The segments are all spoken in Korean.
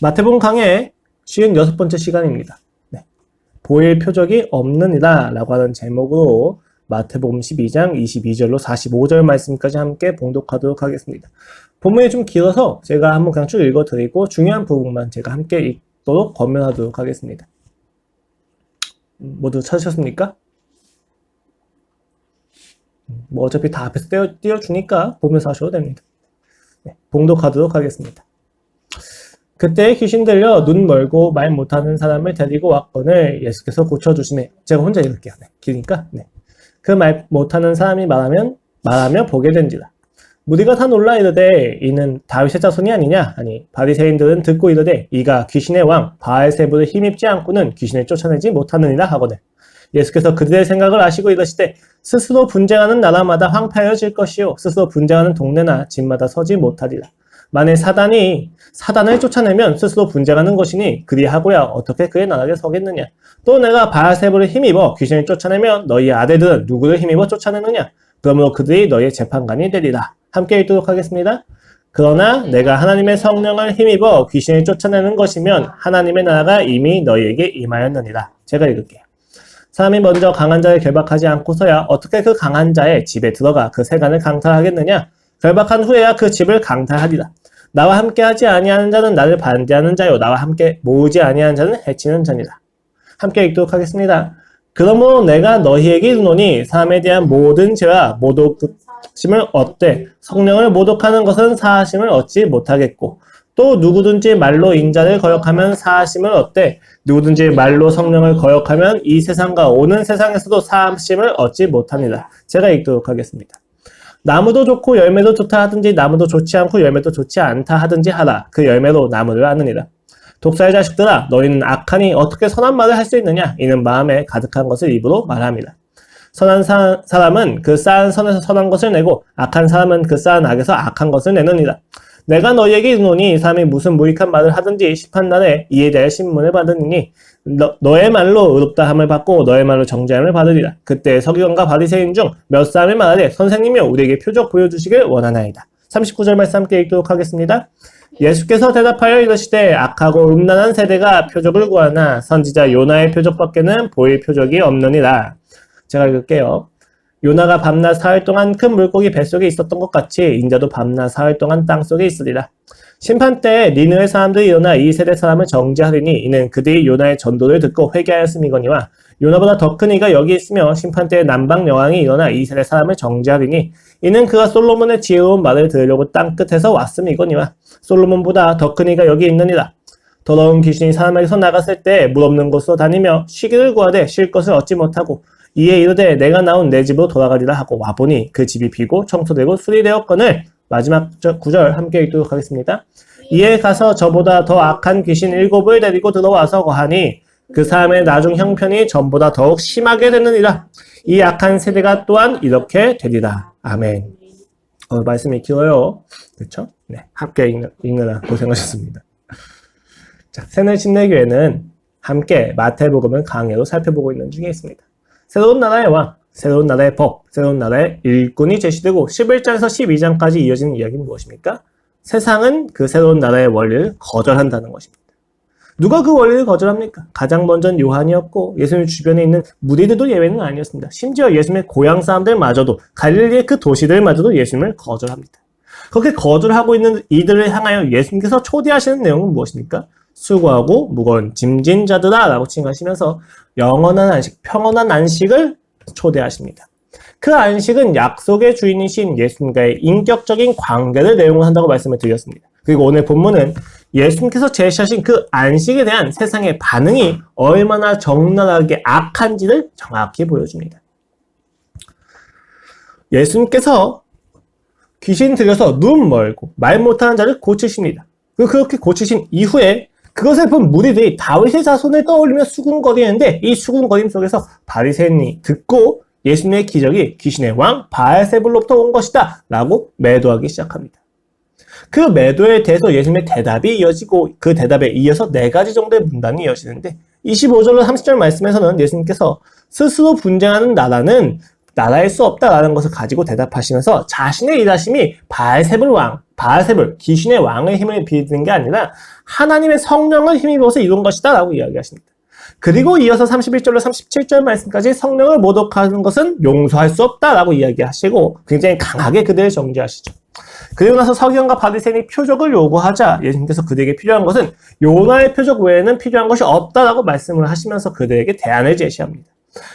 마태복음 강의 56번째 시간입니다. 네. 보일 표적이 없느니라 라고 하는 제목으로 마태복음 12장 22절로 45절 말씀까지 함께 봉독하도록 하겠습니다. 본문이 좀 길어서 제가 한번 그냥 쭉 읽어드리고 중요한 부분만 제가 함께 읽도록 권면하도록 하겠습니다. 모두 찾으셨습니까? 뭐 어차피 다 앞에서 띄워주니까 보면서 하셔도 됩니다. 네, 봉독하도록 하겠습니다. 그때 귀신 들려 눈 멀고 말 못하는 사람을 데리고 왔거늘 예수께서 고쳐주시네. 제가 혼자 읽을게요. 네, 기니까. 네. 그 말 못하는 사람이 말하며 보게 된지라. 무리가 다 놀라 이르되 이는 다윗의 자손이 아니냐? 아니 바리새인들은 듣고 이르되 이가 귀신의 왕 바알세불을 힘입지 않고는 귀신을 쫓아내지 못하느니라 하거늘. 예수께서 그들의 생각을 아시고 이르시되 스스로 분쟁하는 나라마다 황폐하여질 것이요 스스로 분쟁하는 동네나 집마다 서지 못하리라. 만일 사단을 쫓아내면 스스로 분쟁하는 것이니 그리하고야 어떻게 그의 나라에 서겠느냐. 또 내가 바알세불을 힘입어 귀신을 쫓아내면 너희 아들들은 누구를 힘입어 쫓아내느냐. 그러므로 그들이 너희의 재판관이 되리라. 함께 읽도록 하겠습니다. 그러나 내가 하나님의 성령을 힘입어 귀신을 쫓아내는 것이면 하나님의 나라가 이미 너희에게 임하였느니라. 제가 읽을게요. 사람이 먼저 강한 자를 결박하지 않고서야 어떻게 그 강한 자의 집에 들어가 그 세간을 강탈하겠느냐. 결박한 후에야 그 집을 강탈하리라. 나와 함께 하지 아니하는 자는 나를 반대하는 자요 나와 함께 모으지 아니하는 자는 해치는 자니라. 함께 읽도록 하겠습니다. 그러므로 내가 너희에게 이르노니 사람에 대한 모든 죄와 모독심을 얻되 성령을 모독하는 것은 사하심을 얻지 못하겠고 또 누구든지 말로 인자를 거역하면 사하심을 얻되 누구든지 말로 성령을 거역하면 이 세상과 오는 세상에서도 사하심을 얻지 못합니다. 제가 읽도록 하겠습니다. 나무도 좋고 열매도 좋다 하든지 나무도 좋지 않고 열매도 좋지 않다 하든지 하라. 그 열매로 나무를 아느니라. 독사의 자식들아 너희는 악하니 어떻게 선한 말을 할 수 있느냐. 이는 마음에 가득한 것을 입으로 말합니다. 선한 사람은 그 쌓은 선에서 선한 것을 내고 악한 사람은 그 쌓은 악에서 악한 것을 내느니라. 내가 너희에게 이르노니 사람이 무슨 무익한 말을 하든지 심판날에 이에 대해 신문을 받으니 너의 말로 의롭다 함을 받고 너의 말로 정죄함을 받으리라. 그때 서기관과 바리새인 중 몇 사람이 말하되 선생님이여 우리에게 표적 보여주시길 원하나이다. 39절 말씀 함께 읽도록 하겠습니다. 예수께서 대답하여 이르시되 악하고 음란한 세대가 표적을 구하나 선지자 요나의 표적밖에는 보일 표적이 없느니라. 제가 읽을게요. 요나가 밤낮 사흘 동안 큰 물고기 뱃속에 있었던 것 같이 인자도 밤낮 사흘 동안 땅속에 있으리라. 심판 때 니느웨 사람들이 일어나 이 세대 사람을 정죄하리니 이는 그들이 요나의 전도를 듣고 회개하였음이거니와 요나보다 더 큰 이가 여기 있으며 심판 때 남방 여왕이 일어나 이 세대 사람을 정죄하리니 이는 그가 솔로몬의 지혜로운 말을 들으려고 땅끝에서 왔음이거니와 솔로몬보다 더 큰 이가 여기 있느니라. 더러운 귀신이 사람에게서 나갔을 때 물 없는 곳으로 다니며 쉬기를 구하되 쉴 것을 얻지 못하고 이에 이르되 내가 나온 내 집으로 돌아가리라 하고 와보니 그 집이 비고 청소되고 수리되었거늘. 마지막 구절 함께 읽도록 하겠습니다. 이에 가서 저보다 더 악한 귀신 7을 데리고 들어와서 거하니 그 사람의 나중 형편이 전보다 더욱 심하게 되느니라. 이 악한 세대가 또한 이렇게 되리라. 아멘. 말씀이 길어요. 그렇죠? 네, 함께 읽느라 고생하셨습니다. 자, 새늘침례교회는 함께 마태복음을 강해로 살펴보고 있는 중에 있습니다. 새로운 나라의 왕, 새로운 나라의 법, 새로운 나라의 일꾼이 제시되고 11장에서 12장까지 이어지는 이야기는 무엇입니까? 세상은 그 새로운 나라의 원리를 거절한다는 것입니다. 누가 그 원리를 거절합니까? 가장 먼저는 요한이었고 예수님 주변에 있는 무리들도 예외는 아니었습니다. 심지어 예수님의 고향 사람들마저도 갈릴리의 그 도시들마저도 예수님을 거절합니다. 그렇게 거절하고 있는 이들을 향하여 예수님께서 초대하시는 내용은 무엇입니까? 수고하고 무거운 짐진 자들아 라고 칭하시면서 영원한 안식, 평온한 안식을 초대하십니다. 그 안식은 약속의 주인이신 예수님과의 인격적인 관계를 내용을 한다고 말씀을 드렸습니다. 그리고 오늘 본문은 예수님께서 제시하신 그 안식에 대한 세상의 반응이 얼마나 적나라하게 악한지를 정확히 보여줍니다. 예수님께서 귀신 들여서 눈 멀고 말 못하는 자를 고치십니다. 그렇게 고치신 이후에 그것을 본 무리들이 다윗의 자손을 떠올리며 수군거리는데 이 수군거림 속에서 바리새인이 듣고 예수님의 기적이 귀신의 왕 바알세불로부터 온 것이다 라고 매도하기 시작합니다. 그 매도에 대해서 예수님의 대답이 이어지고 그 대답에 이어서 4가지 정도의 문단이 이어지는데 25절로 30절 말씀에서는 예수님께서 스스로 분쟁하는 나라는 나라일 수 없다라는 것을 가지고 대답하시면서 자신의 일하심이 바알세불 왕, 바알세불, 귀신의 왕의 힘을 빌드는 게 아니라 하나님의 성령을 힘입어서 이룬 것이다 라고 이야기하십니다. 그리고 이어서 31절로 37절 말씀까지 성령을 모독하는 것은 용서할 수 없다라고 이야기하시고 굉장히 강하게 그들을 정죄하시죠. 그리고 나서 서기관과 바리새인이 표적을 요구하자 예수님께서 그들에게 필요한 것은 요나의 표적 외에는 필요한 것이 없다라고 말씀을 하시면서 그들에게 대안을 제시합니다.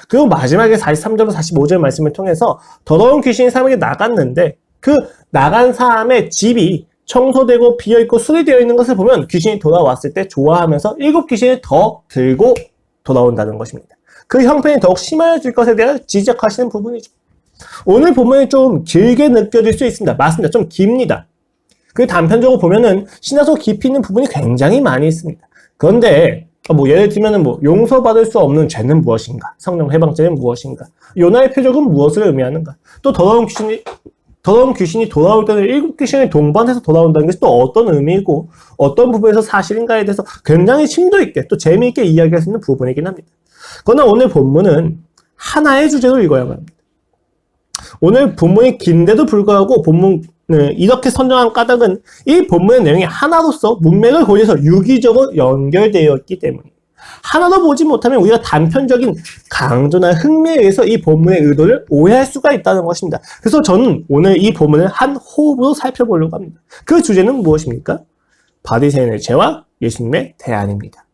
그리고 마지막에 43절로 45절 말씀을 통해서 더러운 귀신이 사람에게 나갔는데 그 나간 사람의 집이 청소되고 비어있고 수리되어 있는 것을 보면 귀신이 돌아왔을 때 좋아하면서 7 귀신을 더 들고 돌아온다는 것입니다. 그 형편이 더욱 심해질 것에 대해 지적하시는 부분이죠. 오늘 본문이 좀 길게 느껴질 수 있습니다. 맞습니다. 좀 깁니다. 그 단편적으로 보면은 신화서 깊이 있는 부분이 굉장히 많이 있습니다. 그런데 예를 들면은 용서받을 수 없는 죄는 무엇인가? 성령 해방죄는 무엇인가? 요나의 표적은 무엇을 의미하는가? 또 더러운 귀신이 돌아올 때는 7 귀신을 동반해서 돌아온다는 것이 또 어떤 의미이고 어떤 부분에서 사실인가에 대해서 굉장히 심도 있게 또 재미있게 이야기할 수 있는 부분이긴 합니다. 그러나 오늘 본문은 하나의 주제로 읽어야만 합니다. 오늘 본문이 긴데도 불구하고 본문을 이렇게 선정한 까닭은 이 본문의 내용이 하나로서 문맥을 고려해서 유기적으로 연결되어 있기 때문이에요. 하나도 보지 못하면 우리가 단편적인 강조나 흥미에 의해서 이 본문의 의도를 오해할 수가 있다는 것입니다. 그래서 저는 오늘 이 본문을 한 호흡으로 살펴보려고 합니다. 그 주제는 무엇입니까? 바리새인의 죄와 예수님의 대안입니다.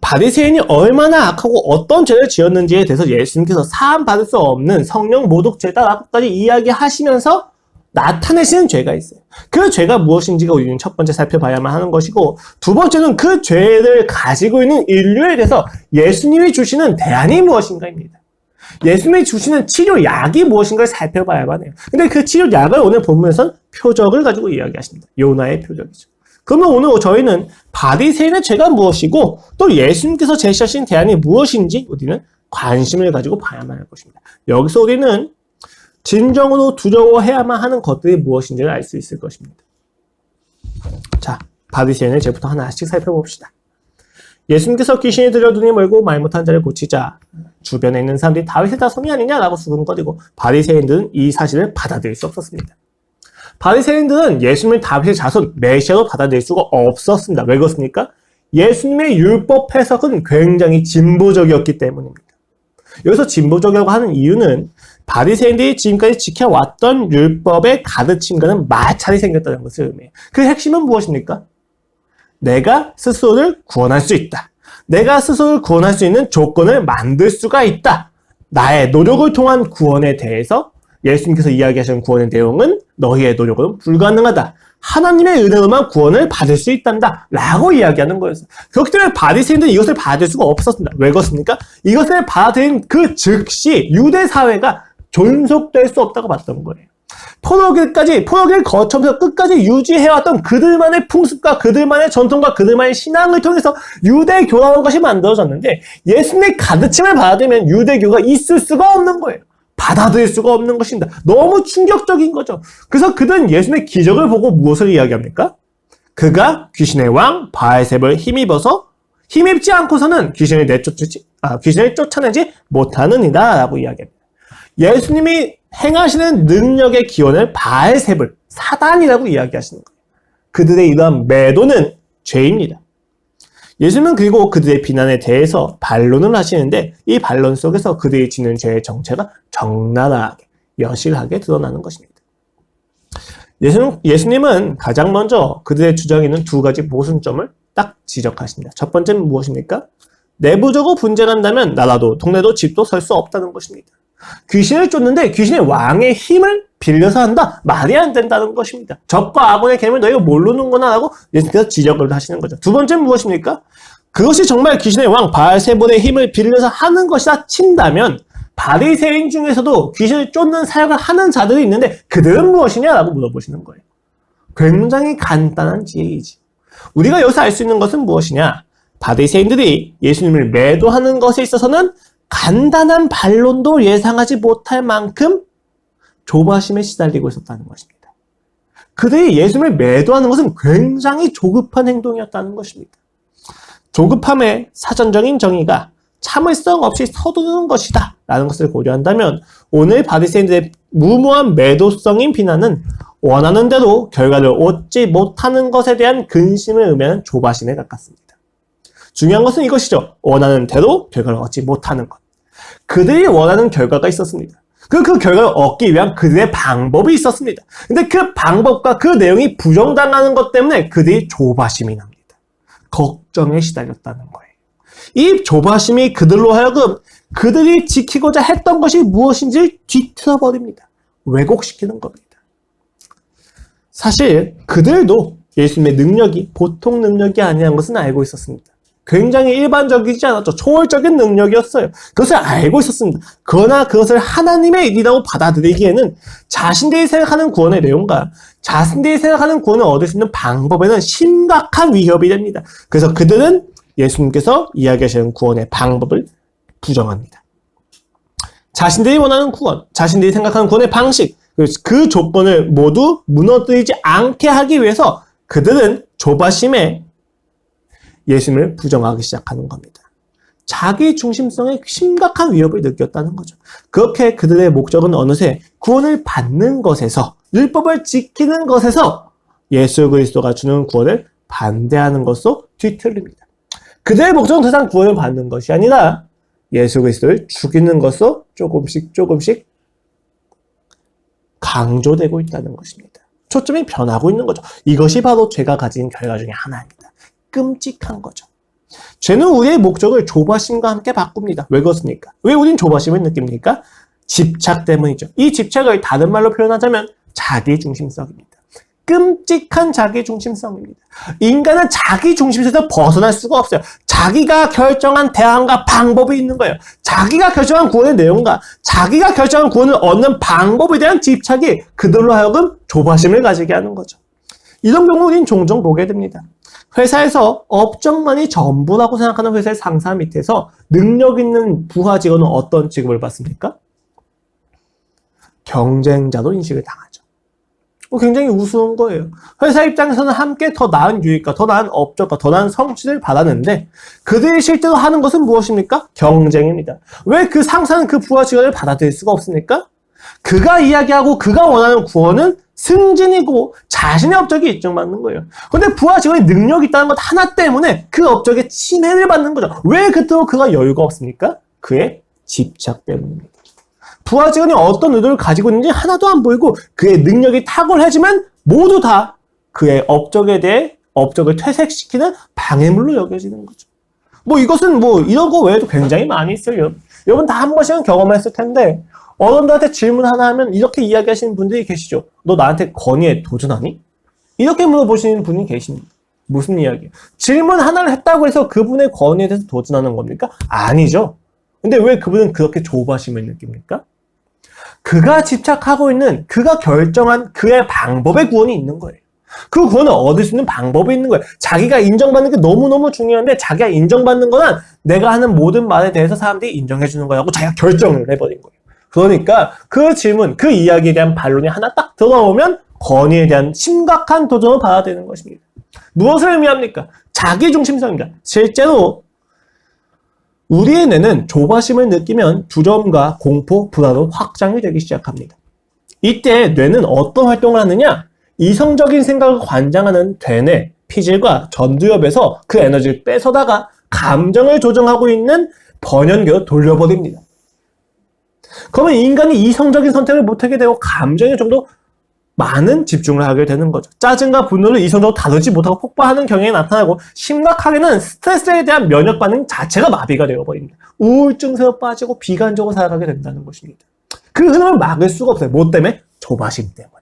바리새인이 얼마나 악하고 어떤 죄를 지었는지에 대해서 예수님께서 사함받을 수 없는 성령 모독죄다라고까지 이야기하시면서 나타내시는 죄가 있어요. 그 죄가 무엇인지가 우리는 첫 번째 살펴봐야만 하는 것이고, 두 번째는 그 죄를 가지고 있는 인류에 대해서 예수님이 주시는 대안이 무엇인가입니다. 예수님이 주시는 치료약이 무엇인가를 살펴봐야만 해요. 근데 그 치료약을 오늘 본문에서는 표적을 가지고 이야기하십니다. 요나의 표적이죠. 그러면 오늘 저희는 바리새인의 죄가 무엇이고 또 예수님께서 제시하신 대안이 무엇인지 우리는 관심을 가지고 봐야만 할 것입니다. 여기서 우리는 진정으로 두려워해야만 하는 것들이 무엇인지를 알 수 있을 것입니다. 자, 바리새인의 죄부터 하나씩 살펴봅시다. 예수님께서 귀신이 들려 눈이 멀고 말 못하는 자를 고치자 주변에 있는 사람들이 다윗의 자손이 아니냐라고 수군거리고 바리새인들은 이 사실을 받아들일 수 없었습니다. 바리새인들은 예수님을 다윗의 자손 메시아로 받아들일 수가 없었습니다. 왜 그렇습니까? 예수님의 율법 해석은 굉장히 진보적이었기 때문입니다. 여기서 진보적이라고 하는 이유는 바리새인들이 지금까지 지켜왔던 율법의 가르침과는 마찰이 생겼다는 것을 의미해요. 그 핵심은 무엇입니까? 내가 스스로를 구원할 수 있다. 내가 스스로를 구원할 수 있는 조건을 만들 수가 있다. 나의 노력을 통한 구원에 대해서 예수님께서 이야기하시는 구원의 내용은 너희의 노력은 불가능하다. 하나님의 은혜로만 구원을 받을 수 있단다. 라고 이야기하는 거였어요. 그렇기 때문에 바리새인들은 이것을 받아들일 수가 없었습니다. 왜 그렇습니까? 이것을 받아들인 그 즉시 유대 사회가 존속될 수 없다고 봤던 거예요. 포로기를 거쳐서 끝까지 유지해왔던 그들만의 풍습과 그들만의 전통과 그들만의 신앙을 통해서 유대교라는 것이 만들어졌는데 예수님의 가르침을 받아들이면 유대교가 있을 수가 없는 거예요. 받아들일 수가 없는 것입니다. 너무 충격적인 거죠. 그래서 그들은 예수님의 기적을 보고 무엇을 이야기합니까? 그가 귀신의 왕 바알세불을 힘입지 않고서는 귀신을 쫓아내지 못하느니라 라고 이야기합니다. 예수님이 행하시는 능력의 기원을 바알세불, 사단이라고 이야기하시는 거예요. 그들의 이러한 매도는 죄입니다. 예수님은 그리고 그들의 비난에 대해서 반론을 하시는데 이 반론 속에서 그들이 지는 죄의 정체가 적나라하게, 여실하게 드러나는 것입니다. 예수님은 가장 먼저 그들의 주장에 있는 두 가지 모순점을 딱 지적하십니다. 첫 번째는 무엇입니까? 내부적으로 분쟁한다면 나라도 동네도 집도 설 수 없다는 것입니다. 귀신을 쫓는데 귀신의 왕의 힘을 빌려서 한다? 말이 안 된다는 것입니다. 적과 악원의 계명을 너희가 뭘로 놓는구나 라고 예수님께서 지적을 하시는 거죠. 두 번째는 무엇입니까? 그것이 정말 귀신의 왕 바알세불의 힘을 빌려서 하는 것이라 친다면 바리새인 중에서도 귀신을 쫓는 사역을 하는 자들이 있는데 그들은 무엇이냐라고 물어보시는 거예요. 굉장히 간단한 지혜이지. 우리가 여기서 알 수 있는 것은 무엇이냐? 바리새인들이 예수님을 매도하는 것에 있어서는 간단한 반론도 예상하지 못할 만큼 조바심에 시달리고 있었다는 것입니다. 그들이 예수님을 매도하는 것은 굉장히 조급한 행동이었다는 것입니다. 조급함의 사전적인 정의가 참을성 없이 서두르는 것이다 라는 것을 고려한다면 오늘 바리새인들의 무모한 매도성인 비난은 원하는 대로 결과를 얻지 못하는 것에 대한 근심을 의미하는 조바심에 가깝습니다. 중요한 것은 이것이죠. 원하는 대로 결과를 얻지 못하는 것. 그들이 원하는 결과가 있었습니다. 그 결과를 얻기 위한 그들의 방법이 있었습니다. 근데 그 방법과 그 내용이 부정당하는 것 때문에 그들이 조바심이 납니다. 걱정에 시달렸다는 거예요. 이 조바심이 그들로 하여금 그들이 지키고자 했던 것이 무엇인지 뒤틀어버립니다. 왜곡시키는 겁니다. 사실 그들도 예수님의 능력이 보통 능력이 아니라는 것은 알고 있었습니다. 굉장히 일반적이지 않았죠. 초월적인 능력이었어요. 그것을 알고 있었습니다. 그러나 그것을 하나님의 일이라고 받아들이기에는 자신들이 생각하는 구원의 내용과 자신들이 생각하는 구원을 얻을 수 있는 방법에는 심각한 위협이 됩니다. 그래서 그들은 예수님께서 이야기하시는 구원의 방법을 부정합니다. 자신들이 원하는 구원, 자신들이 생각하는 구원의 방식, 그 조건을 모두 무너뜨리지 않게 하기 위해서 그들은 조바심에 예수님을 부정하기 시작하는 겁니다. 자기 중심성에 심각한 위협을 느꼈다는 거죠. 그렇게 그들의 목적은 어느새 구원을 받는 것에서, 율법을 지키는 것에서 예수 그리스도가 주는 구원을 반대하는 것으로 뒤틀립니다. 그들의 목적은 더 이상 구원을 받는 것이 아니라 예수 그리스도를 죽이는 것으로 조금씩 강조되고 있다는 것입니다. 초점이 변하고 있는 거죠. 이것이 바로 죄가 가진 결과 중에 하나입니다. 끔찍한 거죠. 죄는 우리의 목적을 조바심과 함께 바꿉니다. 왜 그렇습니까? 왜 우린 조바심을 느낍니까? 집착 때문이죠. 이 집착을 다른 말로 표현하자면 자기중심성입니다. 끔찍한 자기중심성입니다. 인간은 자기중심에서 벗어날 수가 없어요. 자기가 결정한 대안과 방법이 있는 거예요. 자기가 결정한 구원의 내용과 자기가 결정한 구원을 얻는 방법에 대한 집착이 그들로 하여금 조바심을 가지게 하는 거죠. 이런 경우 우린 종종 보게 됩니다. 회사에서 업적만이 전부라고 생각하는 회사의 상사 밑에서 능력 있는 부하 직원은 어떤 취급을 받습니까? 경쟁자로 인식을 당하죠. 굉장히 우스운 거예요. 회사 입장에서는 함께 더 나은 유익과 더 나은 업적과 더 나은 성취를 바라는데 그들이 실제로 하는 것은 무엇입니까? 경쟁입니다. 왜 그 상사는 그 부하 직원을 받아들일 수가 없습니까? 그가 이야기하고 그가 원하는 구원은 승진이고 자신의 업적이 인정받는 거예요. 그런데 부하 직원이 능력이 있다는 것 하나 때문에 그 업적에 침해를 받는 거죠. 왜 그토록 그가 여유가 없습니까? 그의 집착 때문입니다. 부하 직원이 어떤 의도를 가지고 있는지 하나도 안 보이고 그의 능력이 탁월하지만 모두 다 그의 업적에 대해 업적을 퇴색시키는 방해물로 여겨지는 거죠. 이것은 이런 거 외에도 굉장히 많이 있어요. 여러분 다 한 번씩은 경험했을 텐데 어른들한테 질문 하나 하면 이렇게 이야기하시는 분들이 계시죠. 너 나한테 건의에 도전하니? 이렇게 물어보시는 분이 계십니다. 무슨 이야기예요? 질문 하나를 했다고 해서 그분의 건의에 대해서 도전하는 겁니까? 아니죠. 근데 왜 그분은 그렇게 조바심을 느낍니까? 그가 집착하고 있는, 그가 결정한 그의 방법의 구원이 있는 거예요. 그 구원을 얻을 수 있는 방법이 있는 거예요. 자기가 인정받는 게 너무너무 중요한데 자기가 인정받는 거는 내가 하는 모든 말에 대해서 사람들이 인정해 주는 거라고 자기가 결정을 해버린 거예요. 그러니까 그 질문, 그 이야기에 대한 반론이 하나 딱 들어오면 건의에 대한 심각한 도전을 받아들이는 것입니다. 무엇을 의미합니까? 자기중심성입니다. 실제로 우리의 뇌는 조바심을 느끼면 두려움과 공포, 불안으로 확장이 되기 시작합니다. 이때 뇌는 어떤 활동을 하느냐? 이성적인 생각을 관장하는 대뇌, 피질과 전두엽에서 그 에너지를 뺏어다가 감정을 조정하고 있는 번연계로 돌려버립니다. 그러면 인간이 이성적인 선택을 못하게 되고 감정에 좀 더 많은 집중을 하게 되는 거죠. 짜증과 분노를 이성적으로 다루지 못하고 폭발하는 경향이 나타나고 심각하게는 스트레스에 대한 면역 반응 자체가 마비가 되어버립니다. 우울증세로 빠지고 비관적으로 살아가게 된다는 것입니다. 그 흐름을 막을 수가 없어요. 뭐 때문에? 조바심 때문에.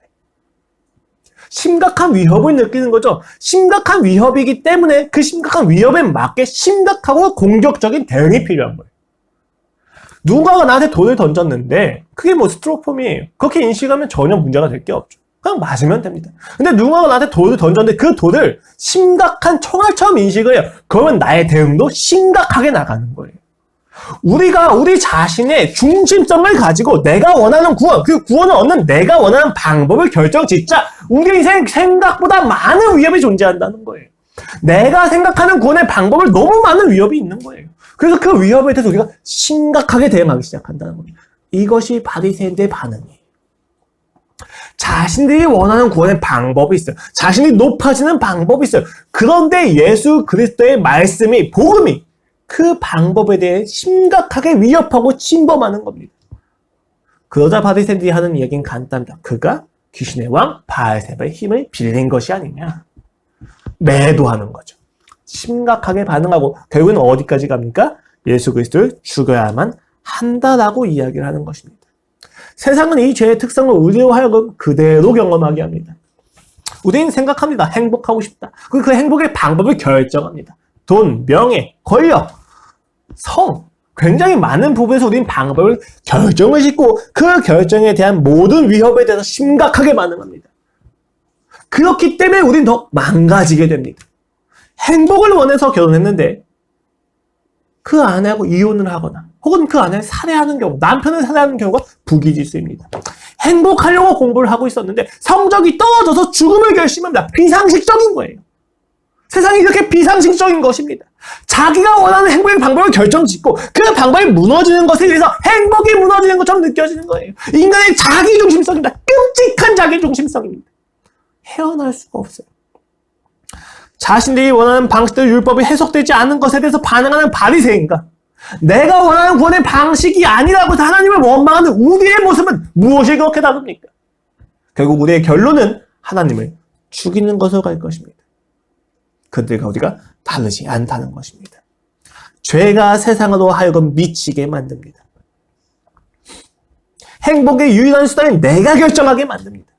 심각한 위협을 느끼는 거죠. 심각한 위협이기 때문에 그 심각한 위협에 맞게 심각하고 공격적인 대응이 필요한 거예요. 누군가가 나한테 돌을 던졌는데 그게 스티로폼이에요. 그렇게 인식하면 전혀 문제가 될 게 없죠. 그냥 맞으면 됩니다. 근데 누군가가 나한테 돌을 던졌는데 그 돌을 심각한 총알처럼 인식을 해요. 그러면 나의 대응도 심각하게 나가는 거예요. 우리가 우리 자신의 중심성을 가지고 내가 원하는 구원, 그 구원을 얻는 내가 원하는 방법을 결정짓자 우리 인생 생각보다 많은 위협이 존재한다는 거예요. 내가 생각하는 구원의 방법을 너무 많은 위협이 있는 거예요. 그래서 그 위협에 대해서 우리가 심각하게 대응하기 시작한다는 겁니다. 이것이 바리새인들의 반응이에요. 자신들이 원하는 구원의 방법이 있어요. 자신이 높아지는 방법이 있어요. 그런데 예수 그리스도의 말씀이, 복음이 그 방법에 대해 심각하게 위협하고 침범하는 겁니다. 그러자 바리새인들이 하는 이야기는 간단합니다. 그가 귀신의 왕 바알세바의 힘을 빌린 것이 아니냐. 매도하는 거죠. 심각하게 반응하고 결국은 어디까지 갑니까? 예수 그리스도를 죽여야만 한다라고 이야기를 하는 것입니다. 세상은 이 죄의 특성을 우리로 하여금 그대로 경험하게 합니다. 우리는 생각합니다. 행복하고 싶다. 그 행복의 방법을 결정합니다. 돈, 명예, 권력, 성, 굉장히 많은 부분에서 우리는 방법을 결정을 짓고 그 결정에 대한 모든 위협에 대해서 심각하게 반응합니다. 그렇기 때문에 우리는 더 망가지게 됩니다. 행복을 원해서 결혼했는데 그 아내하고 이혼을 하거나 혹은 그 아내를 살해하는 경우, 남편을 살해하는 경우가 부기지수입니다. 행복하려고 공부를 하고 있었는데 성적이 떨어져서 죽음을 결심합니다. 비상식적인 거예요. 세상이 이렇게 비상식적인 것입니다. 자기가 원하는 행복의 방법을 결정짓고 그 방법이 무너지는 것에 의해서 행복이 무너지는 것처럼 느껴지는 거예요. 인간의 자기중심성입니다. 끔찍한 자기중심성입니다. 헤어날 수가 없어요. 자신들이 원하는 방식대로 율법이 해석되지 않은 것에 대해서 반응하는 바리새인과 내가 원하는 구원의 방식이 아니라고 하나님을 원망하는 우리의 모습은 무엇이 그렇게 다릅니까? 결국 우리의 결론은 하나님을 죽이는 것으로 갈 것입니다. 그들과 우리가 다르지 않다는 것입니다. 죄가 세상으로 하여금 미치게 만듭니다. 행복의 유일한 수단은 내가 결정하게 만듭니다.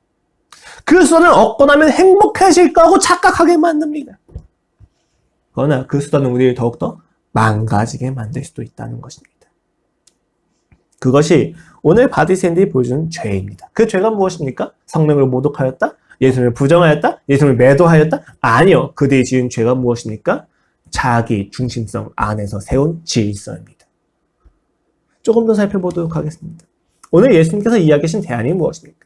그 수단을 얻고 나면 행복해질 거라고 착각하게 만듭니다. 그러나 그 수단은 우리를 더욱더 망가지게 만들 수도 있다는 것입니다. 그것이 오늘 바리새인들이 보여주는 죄입니다. 그 죄가 무엇입니까? 성령을 모독하였다? 예수님을 부정하였다? 예수님을 매도하였다? 아니요. 그들이 지은 죄가 무엇입니까? 자기 중심성 안에서 세운 질서입니다. 조금 더 살펴보도록 하겠습니다. 오늘 예수님께서 이야기하신 대안이 무엇입니까?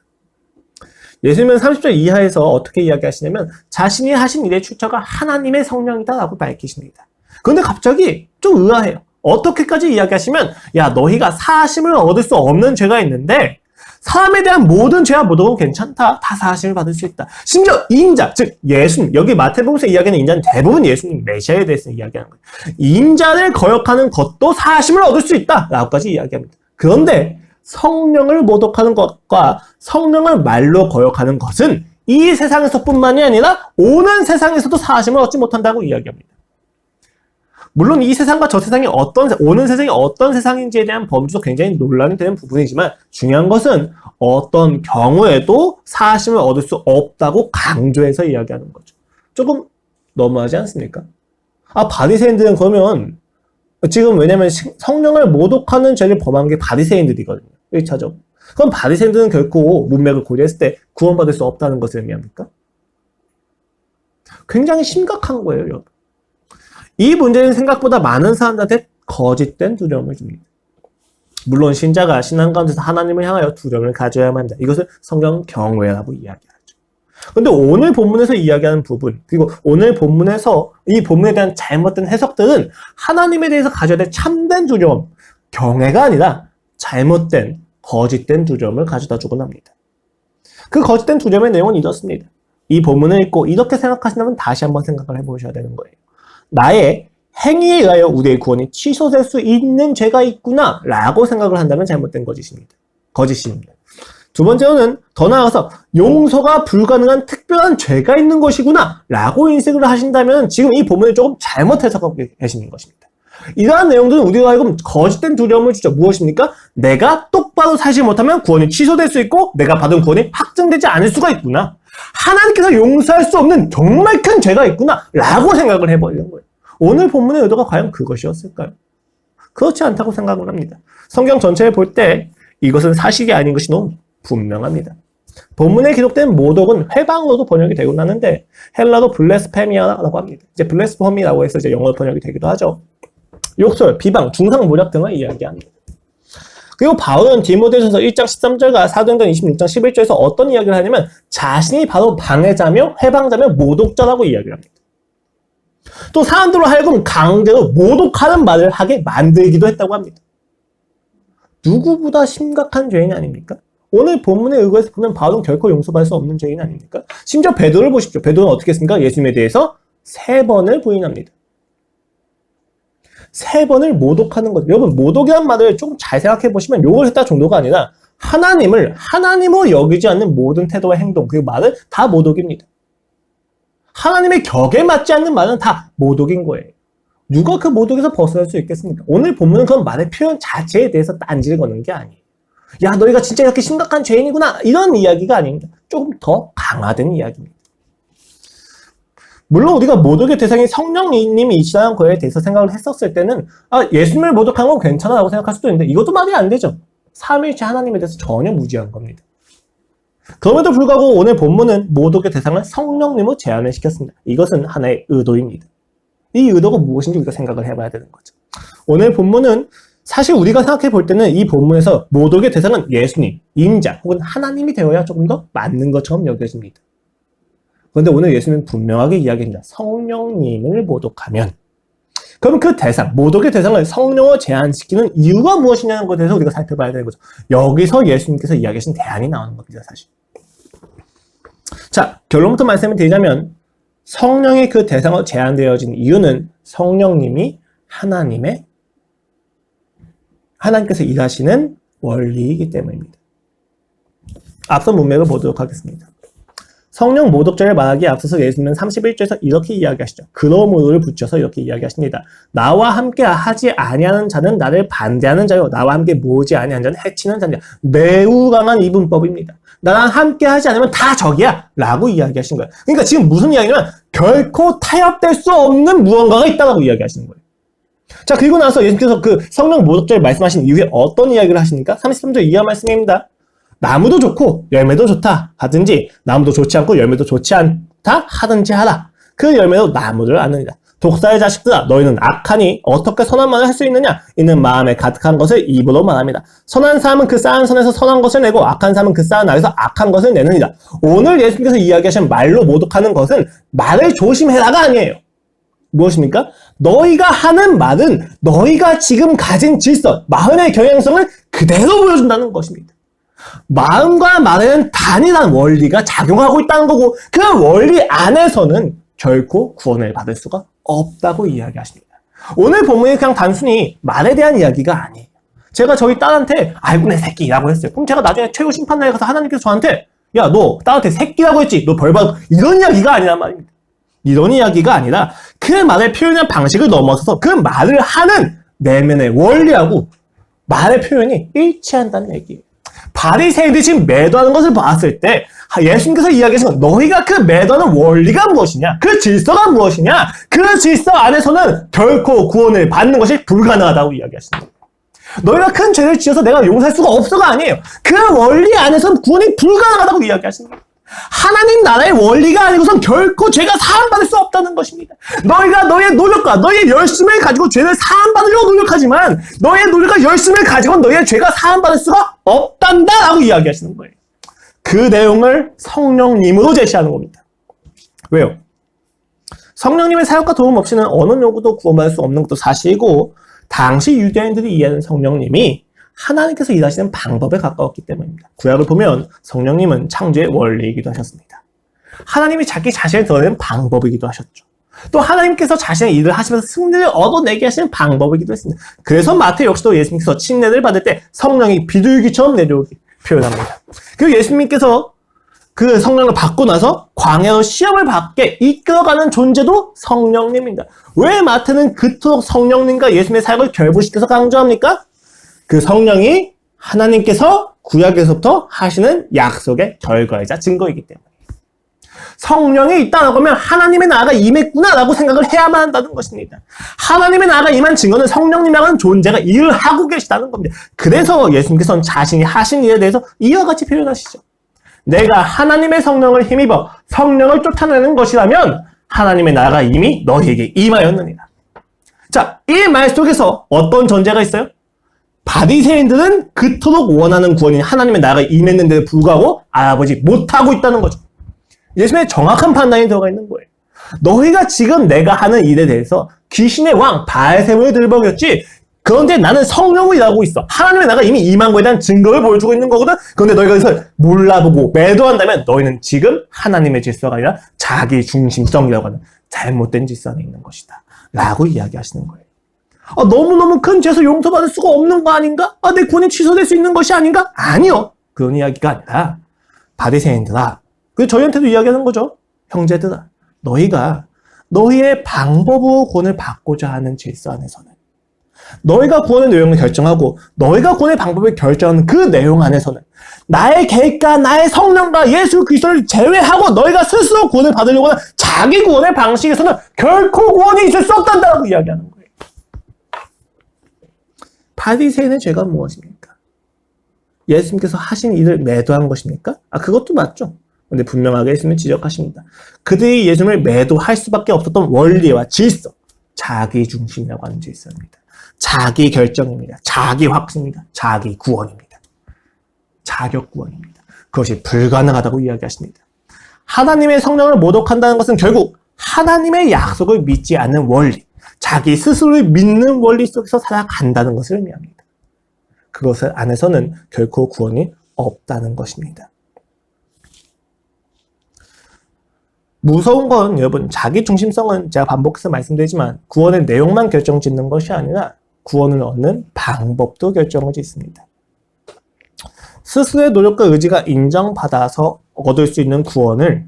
예수님은 30절 이하에서 어떻게 이야기하시냐면 자신이 하신 일의 출처가 하나님의 성령이다라고 밝히십니다. 그런데 갑자기 좀 의아해요. 어떻게까지 이야기하시면 야 너희가 사하심을 얻을 수 없는 죄가 있는데 사람에 대한 모든 죄와 모독은 괜찮다. 다 사하심을 받을 수 있다. 심지어 인자, 즉 예수님, 여기 마태복음에서 이야기하는 인자는 대부분 예수님 메시아에 대해서 이야기하는 거예요. 인자를 거역하는 것도 사하심을 얻을 수 있다. 라고까지 이야기합니다. 그런데 성령을 모독하는 것과 성령을 말로 거역하는 것은 이 세상에서뿐만이 아니라 오는 세상에서도 사하심을 얻지 못한다고 이야기합니다. 물론 이 세상과 저 세상이 오는 세상이 어떤 세상인지에 대한 범주도 굉장히 논란이 되는 부분이지만 중요한 것은 어떤 경우에도 사하심을 얻을 수 없다고 강조해서 이야기하는 거죠. 조금 너무하지 않습니까? 바리새인들은 그러면 지금 왜냐면 성령을 모독하는 죄를 범한 게 바리새인들이거든요. 1차적으로. 그럼 바리새인들은 결코 문맥을 고려했을 때 구원받을 수 없다는 것을 의미합니까? 굉장히 심각한 거예요, 여러분. 이 문제는 생각보다 많은 사람들한테 거짓된 두려움을 줍니다. 물론 신자가 신앙 가운데서 하나님을 향하여 두려움을 가져야만 한다. 이것을 성경 경외라고 이야기하죠. 그런데 오늘 본문에서 이야기하는 부분, 그리고 오늘 본문에서 이 본문에 대한 잘못된 해석들은 하나님에 대해서 가져야 될 참된 두려움, 경외가 아니라 잘못된, 거짓된 두려움을 가져다 주곤 합니다. 그 거짓된 두려움의 내용은 이렇습니다. 이 본문을 읽고 이렇게 생각하신다면 다시 한번 생각을 해보셔야 되는 거예요. 나의 행위에 의하여 우리의 구원이 취소될 수 있는 죄가 있구나 라고 생각을 한다면 잘못된 거짓입니다. 두 번째로는 더 나아가서 용서가 불가능한 특별한 죄가 있는 것이구나 라고 인식을 하신다면 지금 이 본문을 조금 잘못 해석하고 계시는 것입니다. 이러한 내용들은 우리가 하여금 거짓된 두려움을 주죠. 무엇입니까? 내가 똑바로 살지 못하면 구원이 취소될 수 있고 내가 받은 구원이 확증되지 않을 수가 있구나. 하나님께서 용서할 수 없는 정말 큰 죄가 있구나 라고 생각을 해버리는 거예요. 오늘 본문의 의도가 과연 그것이었을까요? 그렇지 않다고 생각을 합니다. 성경 전체를 볼 때 이것은 사실이 아닌 것이 너무 분명합니다. 본문에 기록된 모독은 회방으로도 번역이 되곤 하는데 헬라도 블레스페미아라고 합니다. 이제 블레스퍼미라고 해서 이제 영어로 번역이 되기도 하죠. 욕설, 비방, 중상모략 등을 이야기합니다. 그리고 바울은 디모데전서 1장 13절과 사도행전 26장 11절에서 어떤 이야기를 하냐면 자신이 바로 방해자며 회방자며 모독자라고 이야기를 합니다. 또 사람들로 하여금 강제로 모독하는 말을 하게 만들기도 했다고 합니다. 누구보다 심각한 죄인 아닙니까? 오늘 본문의 의거에서 보면 바울은 결코 용서받을 수 없는 죄인 아닙니까? 심지어 베드로를 보십시오. 베드로는 어떻게 했습니까? 예수님에 대해서 3번을 부인합니다. 3번을 모독하는 거죠. 여러분, 모독이란 말을 조금 잘 생각해 보시면 욕을 했다 정도가 아니라 하나님을 하나님으로 여기지 않는 모든 태도와 행동, 그 말은 다 모독입니다. 하나님의 격에 맞지 않는 말은 다 모독인 거예요. 누가 그 모독에서 벗어날 수 있겠습니까? 오늘 본문은 그런 말의 표현 자체에 대해서 딴지를 거는 게 아니에요. 야, 너희가 진짜 이렇게 심각한 죄인이구나, 이런 이야기가 아닙니다. 조금 더 강화된 이야기입니다. 물론 우리가 모독의 대상이 성령님이시라는 거에 대해서 생각을 했었을 때는 예수님을 모독한 건 괜찮아라고 생각할 수도 있는데 이것도 말이 안 되죠. 삼위일체 하나님에 대해서 전혀 무지한 겁니다. 그럼에도 불구하고 오늘 본문은 모독의 대상을 성령님으로 제한을 시켰습니다. 이것은 하나의 의도입니다. 이 의도가 무엇인지 우리가 생각을 해봐야 되는 거죠. 오늘 본문은 사실 우리가 생각해 볼 때는 이 본문에서 모독의 대상은 예수님, 인자 혹은 하나님이 되어야 조금 더 맞는 것처럼 여겨집니다. 그런데 오늘 예수님은 분명하게 이야기합니다. 성령님을 모독하면 그럼 그 대상, 모독의 대상을 성령으로 제한시키는 이유가 무엇이냐는 것에 대해서 우리가 살펴봐야 되는 거죠. 여기서 예수님께서 이야기하신 대안이 나오는 겁니다, 사실. 자, 결론부터 말씀을 드리자면 성령의 그 대상으로 제한되어진 이유는 성령님이 하나님께서 일하시는 원리이기 때문입니다. 앞서 문맥을 보도록 하겠습니다. 성령 모독죄를 말하기에 앞서서 예수님은 31절에서 이렇게 이야기하시죠. 그러므로를 붙여서 이렇게 이야기하십니다. 나와 함께 하지 아니하는 자는 나를 반대하는 자요, 나와 함께 모으지 아니하는 자는 해치는 자냐. 매우 강한 이분법입니다. 나랑 함께 하지 않으면 다 적이야 라고 이야기하신 거예요. 그러니까 지금 무슨 이야기냐면 결코 타협될 수 없는 무언가가 있다고 이야기하시는 거예요. 자, 그리고 나서 예수님께서 그 성령 모독죄를 말씀하신 이후에 어떤 이야기를 하십니까? 33절 이하 말씀입니다. 나무도 좋고 열매도 좋다 하든지 나무도 좋지 않고 열매도 좋지 않다 하든지 하라. 그 열매도 나무를 아느니라. 독사의 자식들아, 너희는 악하니 어떻게 선한 말을 할 수 있느냐? 이는 마음에 가득한 것을 입으로 말합니다. 선한 사람은 그 쌓은 선에서 선한 것을 내고 악한 사람은 그 쌓은 악에서 악한 것을 내느니라. 오늘 예수님께서 이야기하신 말로 모독하는 것은 말을 조심해라가 아니에요. 무엇입니까? 너희가 하는 말은 너희가 지금 가진 질서, 마음의 경향성을 그대로 보여준다는 것입니다. 마음과 말에는 단일한 원리가 작용하고 있다는 거고 그 원리 안에서는 결코 구원을 받을 수가 없다고 이야기하십니다. 오늘 본문이 그냥 단순히 말에 대한 이야기가 아니에요. 제가 저희 딸한테 아이고 내 새끼라고 했어요. 그럼 제가 나중에 최고 심판날에 가서 하나님께서 저한테 야, 너 딸한테 새끼라고 했지? 너 벌 받아. 이런 이야기가 아니란 말입니다. 이런 이야기가 아니라 그 말의 표현의 방식을 넘어서서 그 말을 하는 내면의 원리하고 말의 표현이 일치한다는 얘기예요. 바리새인들이 지금 매도하는 것을 봤을 때 예수님께서 이야기하신 건 너희가 그 매도하는 원리가 무엇이냐, 그 질서가 무엇이냐, 그 질서 안에서는 결코 구원을 받는 것이 불가능하다고 이야기하십니다. 너희가 큰 죄를 지어서 내가 용서할 수가 없어가 아니에요. 그 원리 안에서는 구원이 불가능하다고 이야기하십니다. 하나님 나라의 원리가 아니고선 결코 죄가 사함받을 수 없다는 것입니다. 너희가 너의 노력과 너의 열심을 가지고 죄를 사함받으려고 노력하지만 너의 노력과 열심을 가지고는 너의 죄가 사함받을 수가 없단다라고 이야기하시는 거예요. 그 내용을 성령님으로 제시하는 겁니다. 왜요? 성령님의 사역과 도움 없이는 어느 누구도 구원받을 수 없는 것도 사실이고 당시 유대인들이 이해하는 성령님이 하나님께서 일하시는 방법에 가까웠기 때문입니다. 구약을 보면 성령님은 창조의 원리이기도 하셨습니다. 하나님이 자기 자신을 드러내는 방법이기도 하셨죠. 또 하나님께서 자신의 일을 하시면서 승리를 얻어내게 하시는 방법이기도 했습니다. 그래서 마태 역시도 예수님께서 침례를 받을 때 성령이 비둘기처럼 내려오기 표현합니다. 그리고 예수님께서 그 성령을 받고 나서 광야로 시험을 받게 이끌어가는 존재도 성령님입니다. 왜 마태는 그토록 성령님과 예수님의 사역을 결부시켜서 강조합니까? 그 성령이 하나님께서 구약에서부터 하시는 약속의 결과이자 증거이기 때문에 성령이 있다라고 하면 하나님의 나라가 임했구나라고 생각을 해야만 한다는 것입니다. 하나님의 나라가 임한 증거는 성령님이라는 존재가 일을 하고 계시다는 겁니다. 그래서 예수님께서는 자신이 하신 일에 대해서 이와 같이 표현하시죠. 내가 하나님의 성령을 힘입어 성령을 쫓아내는 것이라면 하나님의 나라가 이미 너희에게 임하였느니라. 자, 이 말 속에서 어떤 전제가 있어요? 바리새인들은 그토록 원하는 구원인 하나님의 나라가 임했는데도 불구하고 알아보지 못하고 있다는 거죠. 예수님의 정확한 판단이 들어가 있는 거예요. 너희가 지금 내가 하는 일에 대해서 귀신의 왕 바알세불을 들먹였지 그런데 나는 성령을 일하고 있어. 하나님의 나가 이미 임한 거에 대한 증거를 보여주고 있는 거거든. 그런데 너희가 그것을 몰라보고 매도한다면 너희는 지금 하나님의 질서가 아니라 자기 중심성이라고 하는 잘못된 질서 안에 있는 것이다. 라고 이야기하시는 거예요. 너무너무 큰 죄에서 용서받을 수가 없는 거 아닌가? 내 구원이 취소될 수 있는 것이 아닌가? 아니요. 그런 이야기가 아니라 바리새인들아. 그리고 저희한테도 이야기하는 거죠. 형제들아. 너희가 너희의 방법으로 구원을 받고자 하는 질서 안에서는 너희가 구원의 내용을 결정하고 너희가 구원의 방법을 결정하는 그 내용 안에서는 나의 계획과 나의 성령과 예수 그리스도를 제외하고 너희가 스스로 구원을 받으려고 하는 자기 구원의 방식에서는 결코 구원이 있을 수 없단다고 이야기하는 거예요. 바리새인의 죄가 무엇입니까? 예수님께서 하신 일을 매도한 것입니까? 그것도 맞죠. 근데 분명하게 예수님을 지적하십니다. 그들이 예수님을 매도할 수밖에 없었던 원리와 질서, 자기 중심이라고 하는 질서입니다. 자기 결정입니다. 자기 확신입니다. 자기 구원입니다. 자격 구원입니다. 그것이 불가능하다고 이야기하십니다. 하나님의 성령을 모독한다는 것은 결국 하나님의 약속을 믿지 않는 원리, 자기 스스로를 믿는 원리 속에서 살아간다는 것을 의미합니다. 그것을 안에서는 결코 구원이 없다는 것입니다. 무서운 건 여러분, 자기 중심성은 제가 반복해서 말씀드리지만 구원의 내용만 결정짓는 것이 아니라 구원을 얻는 방법도 결정을 짓습니다. 스스로의 노력과 의지가 인정받아서 얻을 수 있는 구원을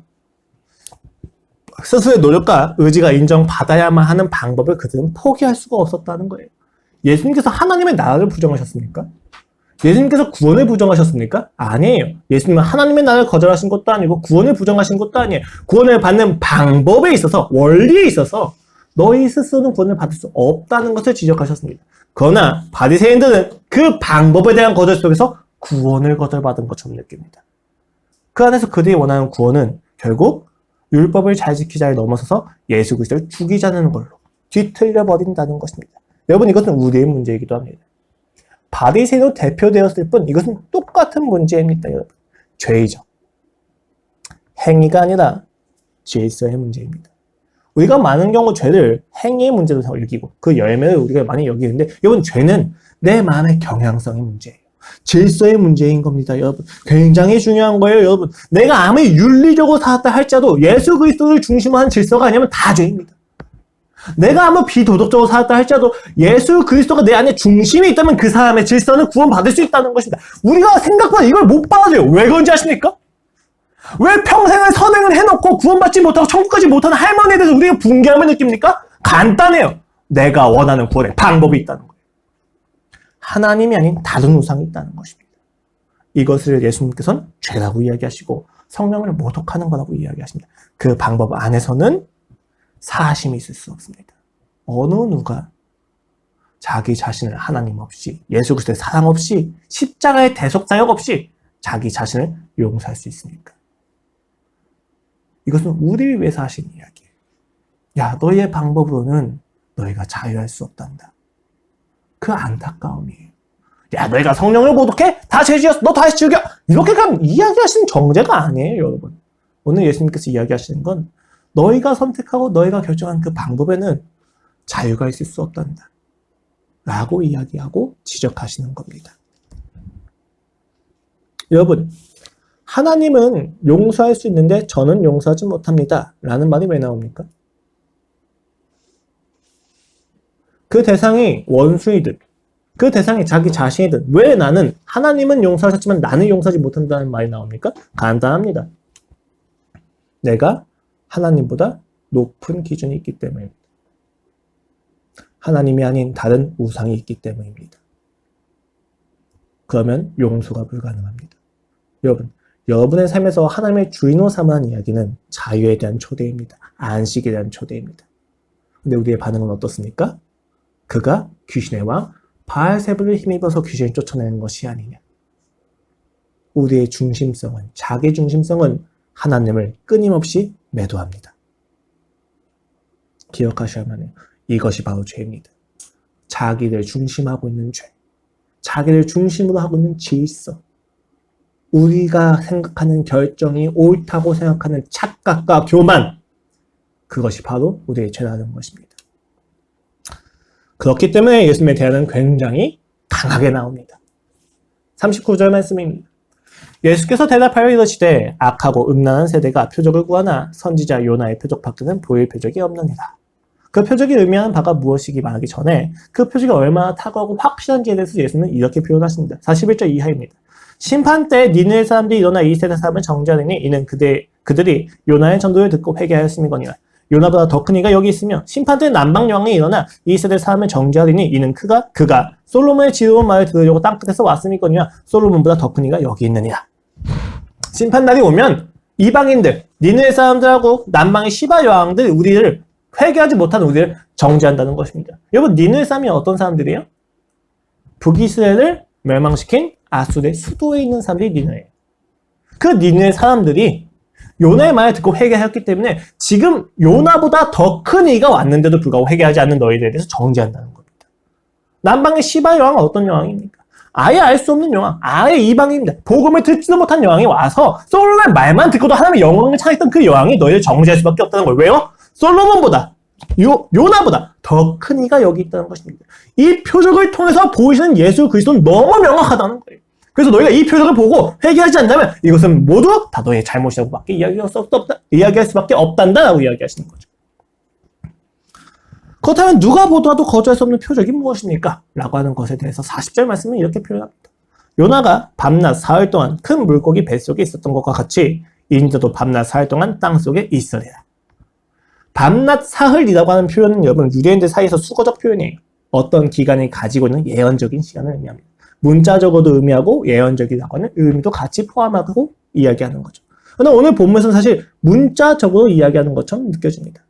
스스로의 노력과 의지가 인정받아야만 하는 방법을 그들은 포기할 수가 없었다는 거예요. 예수님께서 하나님의 나라를 부정하셨습니까? 예수님께서 구원을 부정하셨습니까? 아니에요. 예수님은 하나님의 나라를 거절하신 것도 아니고 구원을 부정하신 것도 아니에요. 구원을 받는 방법에 있어서, 원리에 있어서 너희 스스로는 구원을 받을 수 없다는 것을 지적하셨습니다. 그러나 바리새인들은 그 방법에 대한 거절 속에서 구원을 거절받은 것처럼 느낍니다. 그 안에서 그들이 원하는 구원은 결국 율법을 잘 지키자에 넘어서서 예수 그리스도를 죽이자는 걸로 뒤틀려 버린다는 것입니다. 여러분, 이것은 우리의 문제이기도 합니다. 바리새인으로 대표되었을 뿐 이것은 똑같은 문제입니다. 여러분, 죄이죠. 행위가 아니라 질서의 문제입니다. 우리가 많은 경우 죄를 행위의 문제로 여기고 그 열매를 우리가 많이 여기는데, 여러분, 죄는 내 마음의 경향성의 문제예요. 질서의 문제인 겁니다, 여러분. 굉장히 중요한 거예요, 여러분. 내가 아무리 윤리적으로 살았다 할지라도 예수 그리스도를 중심으로 한 질서가 아니면 다 죄입니다. 내가 아무리 비도덕적으로 살았다 할지라도 예수 그리스도가 내 안에 중심이 있다면 그 사람의 질서는 구원받을 수 있다는 것입니다. 우리가 생각보다 이걸 못 받아들여요. 왜 그런지 아십니까? 왜 평생을 선행을 해놓고 구원받지 못하고 천국까지 못하는 할머니에 대해서 우리가 붕괴함을 느낍니까? 간단해요. 내가 원하는 구원의 방법이 있다는 거예요. 하나님이 아닌 다른 우상이 있다는 것입니다. 이것을 예수님께서는 죄라고 이야기하시고 성령을 모독하는 거라고 이야기하십니다. 그 방법 안에서는 사심이 있을 수 없습니다. 어느 누가 자기 자신을 하나님 없이, 예수 그리스도의 사랑 없이, 십자가의 대속사역 없이 자기 자신을 용서할 수 있습니까? 이것은 우리를 위해서 하신 이야기예요. 야, 너희의 방법으로는 너희가 자유할 수 없단다. 그 안타까움이에요. 야, 너희가 성령을 모독해? 다 죄지었어. 너 다시 죽여. 이렇게 가면 이야기하시는 정죄가 아니에요, 여러분. 오늘 예수님께서 이야기하시는 건 너희가 선택하고 너희가 결정한 그 방법에는 자유가 있을 수 없단다. 라고 이야기하고 지적하시는 겁니다. 여러분, 하나님은 용서할 수 있는데 저는 용서하지 못합니다. 라는 말이 왜 나옵니까? 그 대상이 원수이든 그 대상이 자기 자신이든 왜 나는 하나님은 용서하셨지만 나는 용서하지 못한다는 말이 나옵니까? 간단합니다. 내가 하나님보다 높은 기준이 있기 때문입니다. 하나님이 아닌 다른 우상이 있기 때문입니다. 그러면 용서가 불가능합니다. 여러분, 여러분의 삶에서 하나님의 주인으로 삼아한 이야기는 자유에 대한 초대입니다. 안식에 대한 초대입니다. 근데 우리의 반응은 어떻습니까? 그가 귀신의 왕 바알세불을 힘입어서 귀신을 쫓아내는 것이 아니냐. 우리의 중심성은, 자기 중심성은 하나님을 끊임없이 매도합니다. 기억하셔야만 해요. 이것이 바로 죄입니다. 자기를 중심하고 있는 죄, 자기를 중심으로 하고 있는 질서, 우리가 생각하는 결정이 옳다고 생각하는 착각과 교만, 그것이 바로 우리의 죄라는 것입니다. 그렇기 때문에 예수님의 대안은 굉장히 강하게 나옵니다. 39절 말씀입니다. 예수께서 대답하여 이르시되 악하고 음란한 세대가 표적을 구하나 선지자 요나의 표적 밖에는 보일 표적이 없느니라. 그 표적이 의미하는 바가 무엇이기 말하기 전에 그 표적이 얼마나 탁월하고 확실한지에 대해서 예수는 이렇게 표현하십니다. 41절 이하입니다. 심판 때 니느웨 사람들이 일어나 이 세대 사람을 정죄하리니 이는 그들이 요나의 전도를 듣고 회개하였음이거니와. 요나보다 더 큰 이가 여기 있으며 심판 때 남방 여왕이 일어나 이 세대 사람을 정죄하리니 이는 그가 솔로몬의 지혜로운 말을 들으려고 땅끝에서 왔음이거니와 솔로몬보다 더 큰 이가 여기 있느니라. 심판날이 오면 이방인들, 니느웨 사람들하고 남방의 시바 여왕들 우리를 회개하지 못한 우리를 정죄한다는 것입니다. 여러분, 니느웨 사람이 어떤 사람들이에요? 북이스라엘을 멸망시킨 아수르의 수도에 있는 사람들이 니느웨예요. 그 니느웨 사람들이 요나의 말을 듣고 회개하였기 때문에 지금 요나보다 더 큰 이가 왔는데도 불구하고 회개하지 않는 너희들에 대해서 정죄한다는 겁니다. 남방의 시바 여왕은 어떤 여왕입니까? 아예 알 수 없는 여왕, 아예 이방인입니다. 복음을 듣지도 못한 여왕이 와서 솔로몬의 말만 듣고도 하나님의 영광을 찬양했던 그 여왕이 너희를 정죄할 수밖에 없다는 거예요. 왜요? 솔로몬보다, 요나보다 더 큰 이가 여기 있다는 것입니다. 이 표적을 통해서 보이시는 예수 그리스도는 너무 명확하다는 거예요. 그래서 너희가 이 표적을 보고 회개하지 않는다면 이것은 모두 다 너희의 잘못이라고밖에 이야기할 수밖에 없단다라고 이야기하시는 거죠. 그렇다면 누가 보더라도 거절할 수 없는 표적이 무엇입니까? 라고 하는 것에 대해서 40절 말씀은 이렇게 표현합니다. 요나가 밤낮 사흘 동안 큰 물고기 뱃속에 있었던 것과 같이 인자도 밤낮 사흘 동안 땅속에 있으리라. 밤낮 사흘이라고 하는 표현은 여러분 유대인들 사이에서 수거적 표현이에요. 어떤 기간이 가지고 있는 예언적인 시간을 의미합니다. 문자적으로도 의미하고 예언적이라고 하는 의미도 같이 포함하고 이야기하는 거죠. 그런데 오늘 본문에서는 사실 문자적으로 이야기하는 것처럼 느껴집니다.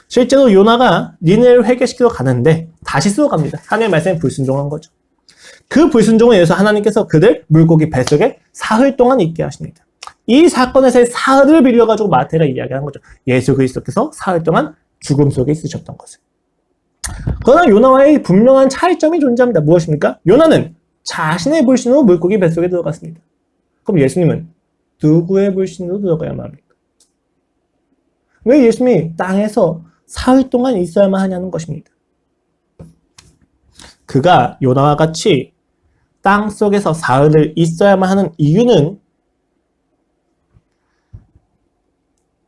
실제로 요나가 니느웨를 회개시키러 가는데 다시스로 갑니다. 하나님의 말씀에 불순종한 거죠. 그 불순종에 의해서 하나님께서 그들 물고기 뱃속에 사흘 동안 있게 하십니다. 이 사건에서의 사흘을 빌려가지고 마태가 이야기하는 거죠. 예수 그리스도께서 사흘 동안 죽음 속에 있으셨던 것을. 그러나 요나와의 분명한 차이점이 존재합니다. 무엇입니까? 요나는 자신의 불신으로 물고기 뱃속에 들어갔습니다. 그럼 예수님은 누구의 불신으로 들어가야만 합니까? 왜 예수님이 땅에서 사흘 동안 있어야만 하냐는 것입니다. 그가 요나와 같이 땅 속에서 사흘을 있어야만 하는 이유는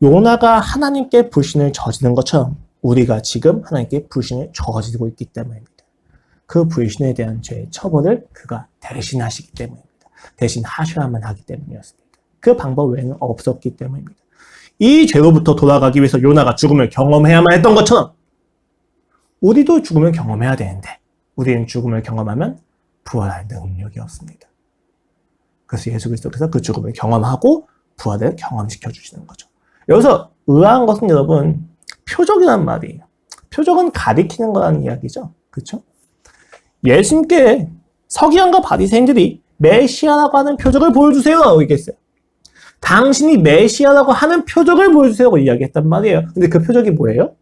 요나가 하나님께 불신을 저지른 것처럼 우리가 지금 하나님께 불신을 저지르고 있기 때문입니다. 그 불신에 대한 죄의 처벌을 그가 대신하시기 때문입니다. 대신하셔야만 하기 때문이었습니다. 그 방법 외에는 없었기 때문입니다. 이 죄로부터 돌아가기 위해서 요나가 죽음을 경험해야만 했던 것처럼 우리도 죽음을 경험해야 되는데 우리는 죽음을 경험하면 부활할 능력이 없습니다. 그래서 예수 그리스도께서 그 죽음을 경험하고 부활을 경험시켜 주시는 거죠. 여기서 의아한 것은 여러분 표적이란 말이에요. 표적은 가리키는 거라는 이야기죠. 그렇죠? 예수님께 서기관과 바리새인들이 메시아라고 하는 표적을 보여주세요라고 얘기했어요. 당신이 메시아라고 하는 표적을 보여주세요라고 이야기했단 말이에요. 근데 그 표적이 뭐예요?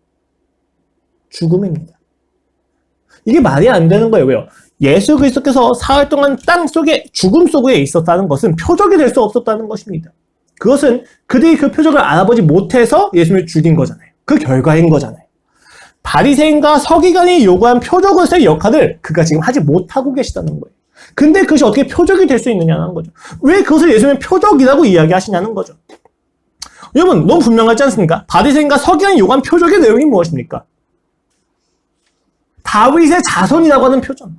죽음입니다. 이게 말이 안 되는 거예요. 왜요? 예수 그리스도께서 사흘 동안 땅 속에 죽음 속에 있었다는 것은 표적이 될 수 없었다는 것입니다. 그것은 그들이 그 표적을 알아보지 못해서 예수님을 죽인 거잖아요. 그 결과인 거잖아요. 바리새인과 서기관이 요구한 표적으로서의 역할을 그가 지금 하지 못하고 계시다는 거예요. 근데 그것이 어떻게 표적이 될 수 있느냐는 거죠. 왜 그것을 예수님의 표적이라고 이야기하시냐는 거죠. 여러분 너무 분명하지 않습니까? 바리새인과 서기관이 요구한 표적의 내용이 무엇입니까? 다윗의 자손이라고 하는 표적.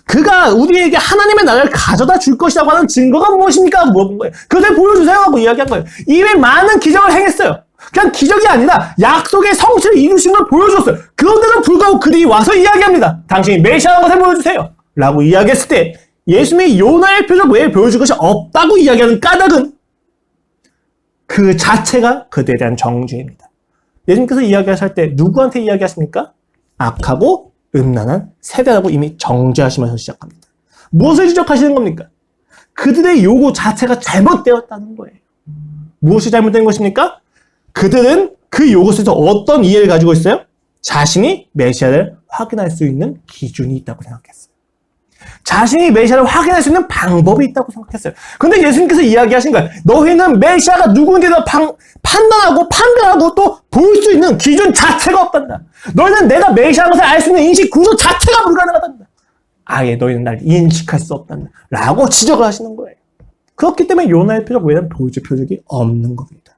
그가 우리에게 하나님의 나라를 가져다 줄 것이라고 하는 증거가 무엇입니까? 물어본 거예요. 그것을 보여주세요 하고 이야기한 거예요. 이미 많은 기적을 행했어요. 그냥 기적이 아니라 약속의 성취를 이루신 걸 보여줬어요. 그런데도 불구하고 그들이 와서 이야기합니다. 당신이 메시아라는 것을 보여주세요 라고 이야기했을 때 예수님이 요나의 표적 외에 보여줄 것이 없다고 이야기하는 까닭은 그 자체가 그들에 대한 정죄입니다. 예수님께서 이야기하실 때 누구한테 이야기하십니까? 악하고 음란한 세대라고 이미 정죄하시면서 시작합니다. 무엇을 지적하시는 겁니까? 그들의 요구 자체가 잘못되었다는 거예요. 무엇이 잘못된 것입니까? 그들은 그 요구 속에서 어떤 이해를 가지고 있어요? 자신이 메시아를 확인할 수 있는 기준이 있다고 생각했어요. 자신이 메시아를 확인할 수 있는 방법이 있다고 생각했어요. 근데 예수님께서 이야기하신 거예요. 너희는 메시아가 누구인지 판단하고 또 볼 수 있는 기준 자체가 없단다. 너희는 내가 메시아인 것을 알 수 있는 인식 구조 자체가 불가능하단다. 아예 너희는 날 인식할 수 없단다. 라고 지적을 하시는 거예요. 그렇기 때문에 요나의 표적 외에는 보여줄 표적이 없는 겁니다.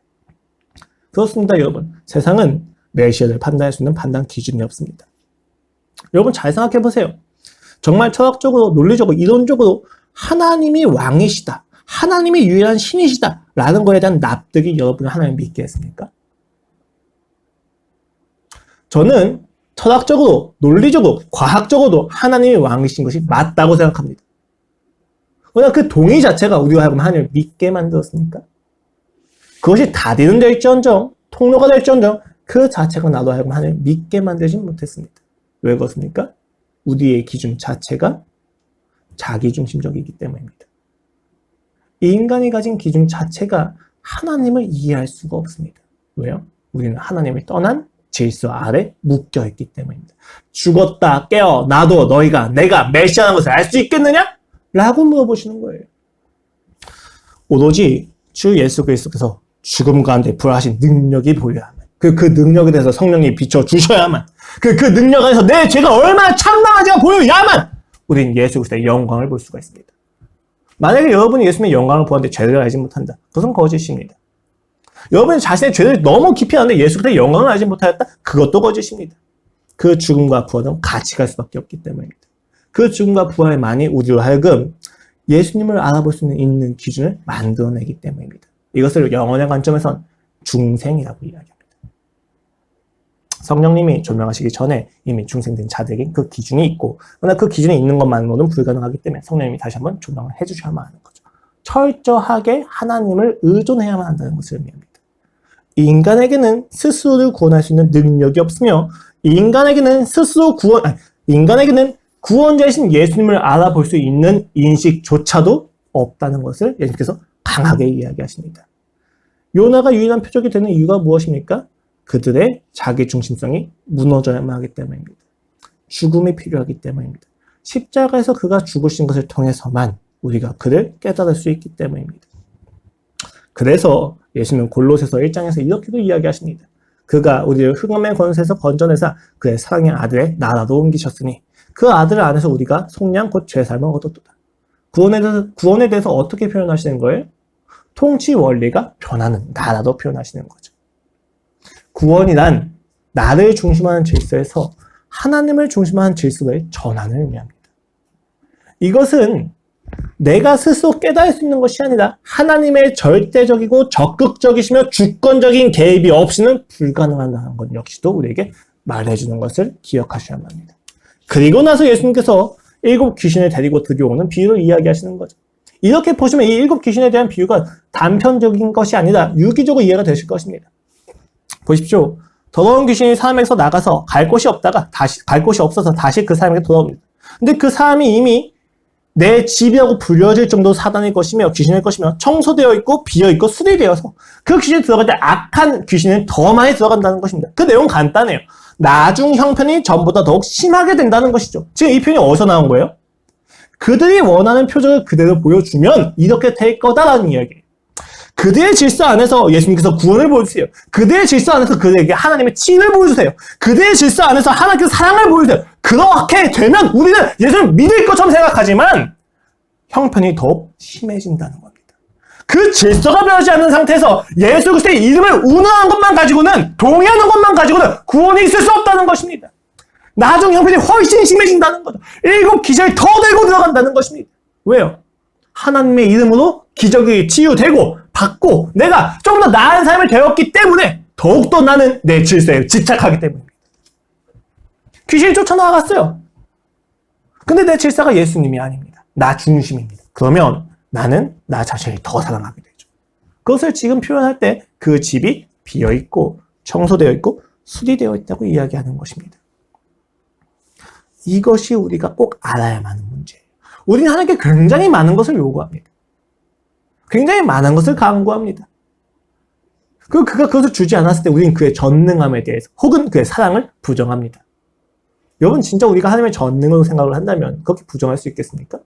그렇습니다, 여러분. 세상은 메시아를 판단할 수 있는 판단 기준이 없습니다. 여러분 잘 생각해 보세요. 정말 철학적으로, 논리적으로, 이론적으로 하나님이 왕이시다, 하나님이 유일한 신이시다 라는 거에 대한 납득이 여러분이 하나님을 믿게 했습니까? 저는 철학적으로, 논리적으로, 과학적으로도 하나님이 왕이신 것이 맞다고 생각합니다. 그러나 그 동의 자체가 우리가 하여금 하나님을 믿게 만들었습니까? 그것이 다리는 될지언정, 통로가 될지언정 그 자체가 나도 하여금 하나님을 믿게 만들진 못했습니다. 왜 그렇습니까? 우리의 기준 자체가 자기중심적이기 때문입니다. 이 인간이 가진 기준 자체가 하나님을 이해할 수가 없습니다. 왜요? 우리는 하나님을 떠난 질서 아래 묶여있기 때문입니다. 죽었다 깨어 나도 너희가 내가 메시아라는 것을 알 수 있겠느냐? 라고 물어보시는 거예요. 오로지 주 예수 그리스도께서 죽음 가운데 부활하신 능력이 보여야만, 그 능력에 대해서 성령이 비춰주셔야만, 그 능력 안에서 내 죄가 얼마나 참담한지가 보여야만 우리는 예수 그리스도의 영광을 볼 수가 있습니다. 만약에 여러분이 예수님의 영광을 보았는데 죄를 알지 못한다. 그것은 거짓입니다. 여러분이 자신의 죄를 너무 깊이 아는데 예수 그리스도의 영광을 알지 못하였다. 그것도 거짓입니다. 그 죽음과 부활은 같이 갈 수밖에 없기 때문입니다. 그 죽음과 부활만이 우리로 하여금 예수님을 알아볼 수 있는 기준을 만들어내기 때문입니다. 이것을 영혼의 관점에선 중생이라고 이야기합니다. 성령님이 조명하시기 전에 이미 중생된 자들에게 그 기준이 있고, 그러나 그 기준이 있는 것만으로는 불가능하기 때문에 성령님이 다시 한번 조명을 해주셔야만 하는 거죠. 철저하게 하나님을 의존해야만 한다는 것을 의미합니다. 인간에게는 스스로를 구원할 수 있는 능력이 없으며, 인간에게는 구원자이신 예수님을 알아볼 수 있는 인식조차도 없다는 것을 예수님께서 강하게 이야기하십니다. 요나가 유일한 표적이 되는 이유가 무엇입니까? 그들의 자기 중심성이 무너져야만 하기 때문입니다. 죽음이 필요하기 때문입니다. 십자가에서 그가 죽으신 것을 통해서만 우리가 그를 깨달을 수 있기 때문입니다. 그래서 예수님은 골로새서 1장에서 이렇게도 이야기하십니다. 그가 우리를 흑암의 권세에서 건져내사 그의 사랑의 아들의 나라로 옮기셨으니 그 아들 안에서 우리가 속량 곧 죄사함을 얻었도다. 구원에 대해서 어떻게 표현하시는 거예요? 통치 원리가 변하는 나라로 표현하시는 거죠. 구원이란 나를 중심하는 질서에서 하나님을 중심하는 질서의 전환을 의미합니다. 이것은 내가 스스로 깨달을 수 있는 것이 아니라 하나님의 절대적이고 적극적이시며 주권적인 개입이 없이는 불가능하다는 것 역시도 우리에게 말해주는 것을 기억하셔야만 합니다. 그리고 나서 예수님께서 7 귀신을 데리고 들여오는 비유를 이야기하시는 거죠. 이렇게 보시면 이 7 귀신에 대한 비유가 단편적인 것이 아니라 유기적으로 이해가 되실 것입니다. 보십시오. 더러운 귀신이 사람에게서 나가서 갈 곳이 없어서 다시 그 사람에게 돌아옵니다. 근데 그 사람이 이미 내 집이라고 불려질 정도로 사단일 것이며 귀신일 것이며 청소되어 있고 비어있고 수리되어서 그 귀신이 들어갈 때 악한 귀신은 더 많이 들어간다는 것입니다. 그 내용은 간단해요. 나중 형편이 전보다 더욱 심하게 된다는 것이죠. 지금 이 표현이 어디서 나온 거예요? 그들이 원하는 표적을 그대로 보여주면 이렇게 될 거다라는 이야기예요. 그들의 질서 안에서 예수님께서 구원을 보여주세요. 그들의 질서 안에서 그들에게 하나님의 칭을 보여주세요. 그들의 질서 안에서 하나님께서 사랑을 보여주세요. 그렇게 되면 우리는 예수님을 믿을 것처럼 생각하지만 형편이 더욱 심해진다는 겁니다. 그 질서가 변하지 않는 상태에서 예수 그리스도의 이름을 운운하는 것만 가지고는, 동의하는 것만 가지고는 구원이 있을 수 없다는 것입니다. 나중 형편이 훨씬 심해진다는 거죠. 7 귀신을 더 들고 들어간다는 것입니다. 왜요? 하나님의 이름으로 기적이 치유되고 받고 내가 좀 더 나은 삶을 되었기 때문에 더욱더 나는 내 질서에 집착하기 때문입니다. 귀신이 쫓아나갔어요. 근데 내 질서가 예수님이 아닙니다. 나 중심입니다. 그러면 나는 나 자신을 더 사랑하게 되죠. 그것을 지금 표현할 때 그 집이 비어있고 청소되어 있고 수리되어 있다고 이야기하는 것입니다. 이것이 우리가 꼭 알아야만 하는 문제예요. 우리는 하나님께 굉장히 많은 것을 요구합니다. 굉장히 많은 것을 강구합니다. 그가 그것을 주지 않았을 때 우리는 그의 전능함에 대해서 혹은 그의 사랑을 부정합니다. 여러분 진짜 우리가 하나님의 전능으로 생각을 한다면 그렇게 부정할 수 있겠습니까?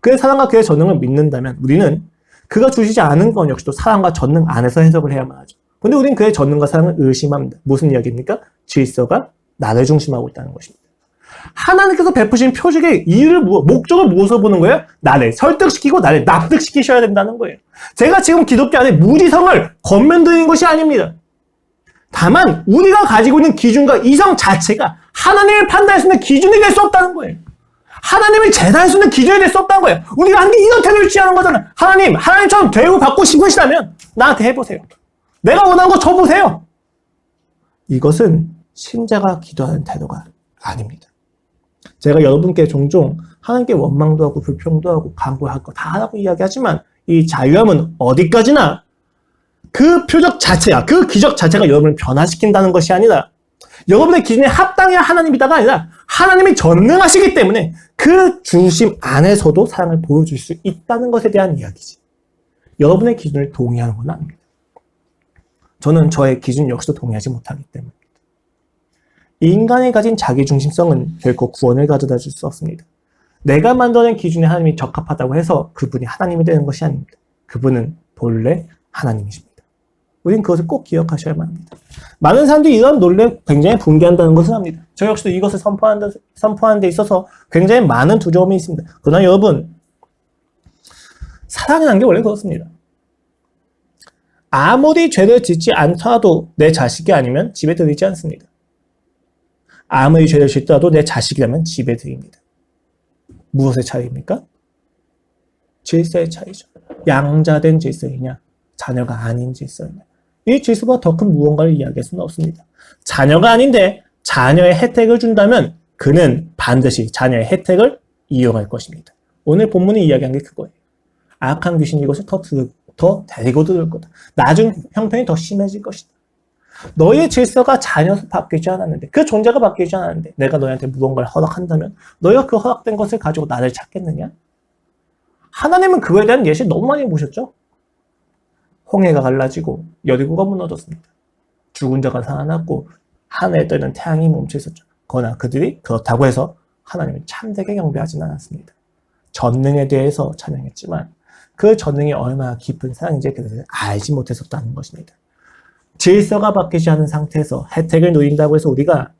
그의 사랑과 그의 전능을 믿는다면 우리는 그가 주시지 않은 건 역시도 사랑과 전능 안에서 해석을 해야만 하죠. 근데 우리는 그의 전능과 사랑을 의심합니다. 무슨 이야기입니까? 질서가 나를 중심하고 있다는 것입니다. 하나님께서 베푸신 표적의 이유를 목적을 무엇으로 보는 거예요? 나를 설득시키고 나를 납득시키셔야 된다는 거예요. 제가 지금 기독교 안에 무지성을 권면드리는 것이 아닙니다. 다만 우리가 가지고 있는 기준과 이성 자체가 하나님을 판단할 수 있는 기준이 될 수 없다는 거예요. 하나님을 제단할 수 있는 기준이 될 수 없다는 거예요. 우리가 한 게 이런 태도를 취하는 거잖아요. 하나님처럼 대우받고 싶으시다면 나한테 해보세요. 내가 원하는 거 줘보세요. 이것은 신자가 기도하는 태도가 아닙니다. 제가 여러분께 종종 하나님께 원망도 하고 불평도 하고 간구할 거 다 하라고 이야기하지만 이 자유함은 어디까지나 그 표적 자체가, 그 기적 자체가 여러분을 변화시킨다는 것이 아니라 여러분의 기준에 합당해야 하나님이다가 아니라 하나님이 전능하시기 때문에 그 중심 안에서도 사랑을 보여줄 수 있다는 것에 대한 이야기지. 여러분의 기준을 동의하는 건 아닙니다. 저는 저의 기준 역시도 동의하지 못하기 때문입니다. 인간이 가진 자기중심성은 결코 구원을 가져다 줄 수 없습니다. 내가 만들어낸 기준에 하나님이 적합하다고 해서 그분이 하나님이 되는 것이 아닙니다. 그분은 본래 하나님이십니다. 우린 그것을 꼭 기억하셔야만 합니다. 많은 사람들이 이런 논리에 굉장히 붕괴한다는 것을 합니다. 저 역시도 이것을 선포하는 데 있어서 굉장히 많은 두려움이 있습니다. 그러나 여러분, 사랑이라는 게 원래 그렇습니다. 아무리 죄를 짓지 않더라도 내 자식이 아니면 집에 들이지 않습니다. 아무리 죄를 짓더라도 내 자식이라면 집에 들입니다. 무엇의 차이입니까? 질서의 차이죠. 양자된 질서이냐, 자녀가 아닌 질서이냐. 이 질서보다 더 큰 무언가를 이야기할 수는 없습니다. 자녀가 아닌데 자녀의 혜택을 준다면 그는 반드시 자녀의 혜택을 이용할 것입니다. 오늘 본문이 이야기한 게 그거예요. 악한 귀신이 이것을 더 데리고 들을 거다. 나중 형편이 더 심해질 것이다. 너의 질서가 자녀에서 바뀌지 않았는데, 그 존재가 바뀌지 않았는데 내가 너희한테 무언가를 허락한다면 너희가 그 허락된 것을 가지고 나를 찾겠느냐? 하나님은 그거에 대한 예시를 너무 많이 보셨죠? 홍해가 갈라지고 여리고가 무너졌습니다. 죽은 자가 살아났고 하늘에 떠있는 태양이 멈춰 있었죠. 그러나 그들이 그렇다고 해서 하나님을 참되게 경배하지는 않았습니다. 전능에 대해서 찬양했지만 그 전능이 얼마나 깊은 사랑인지 그들은 알지 못했었다는 것입니다. 질서가 바뀌지 않은 상태에서 혜택을 누린다고 해서 우리가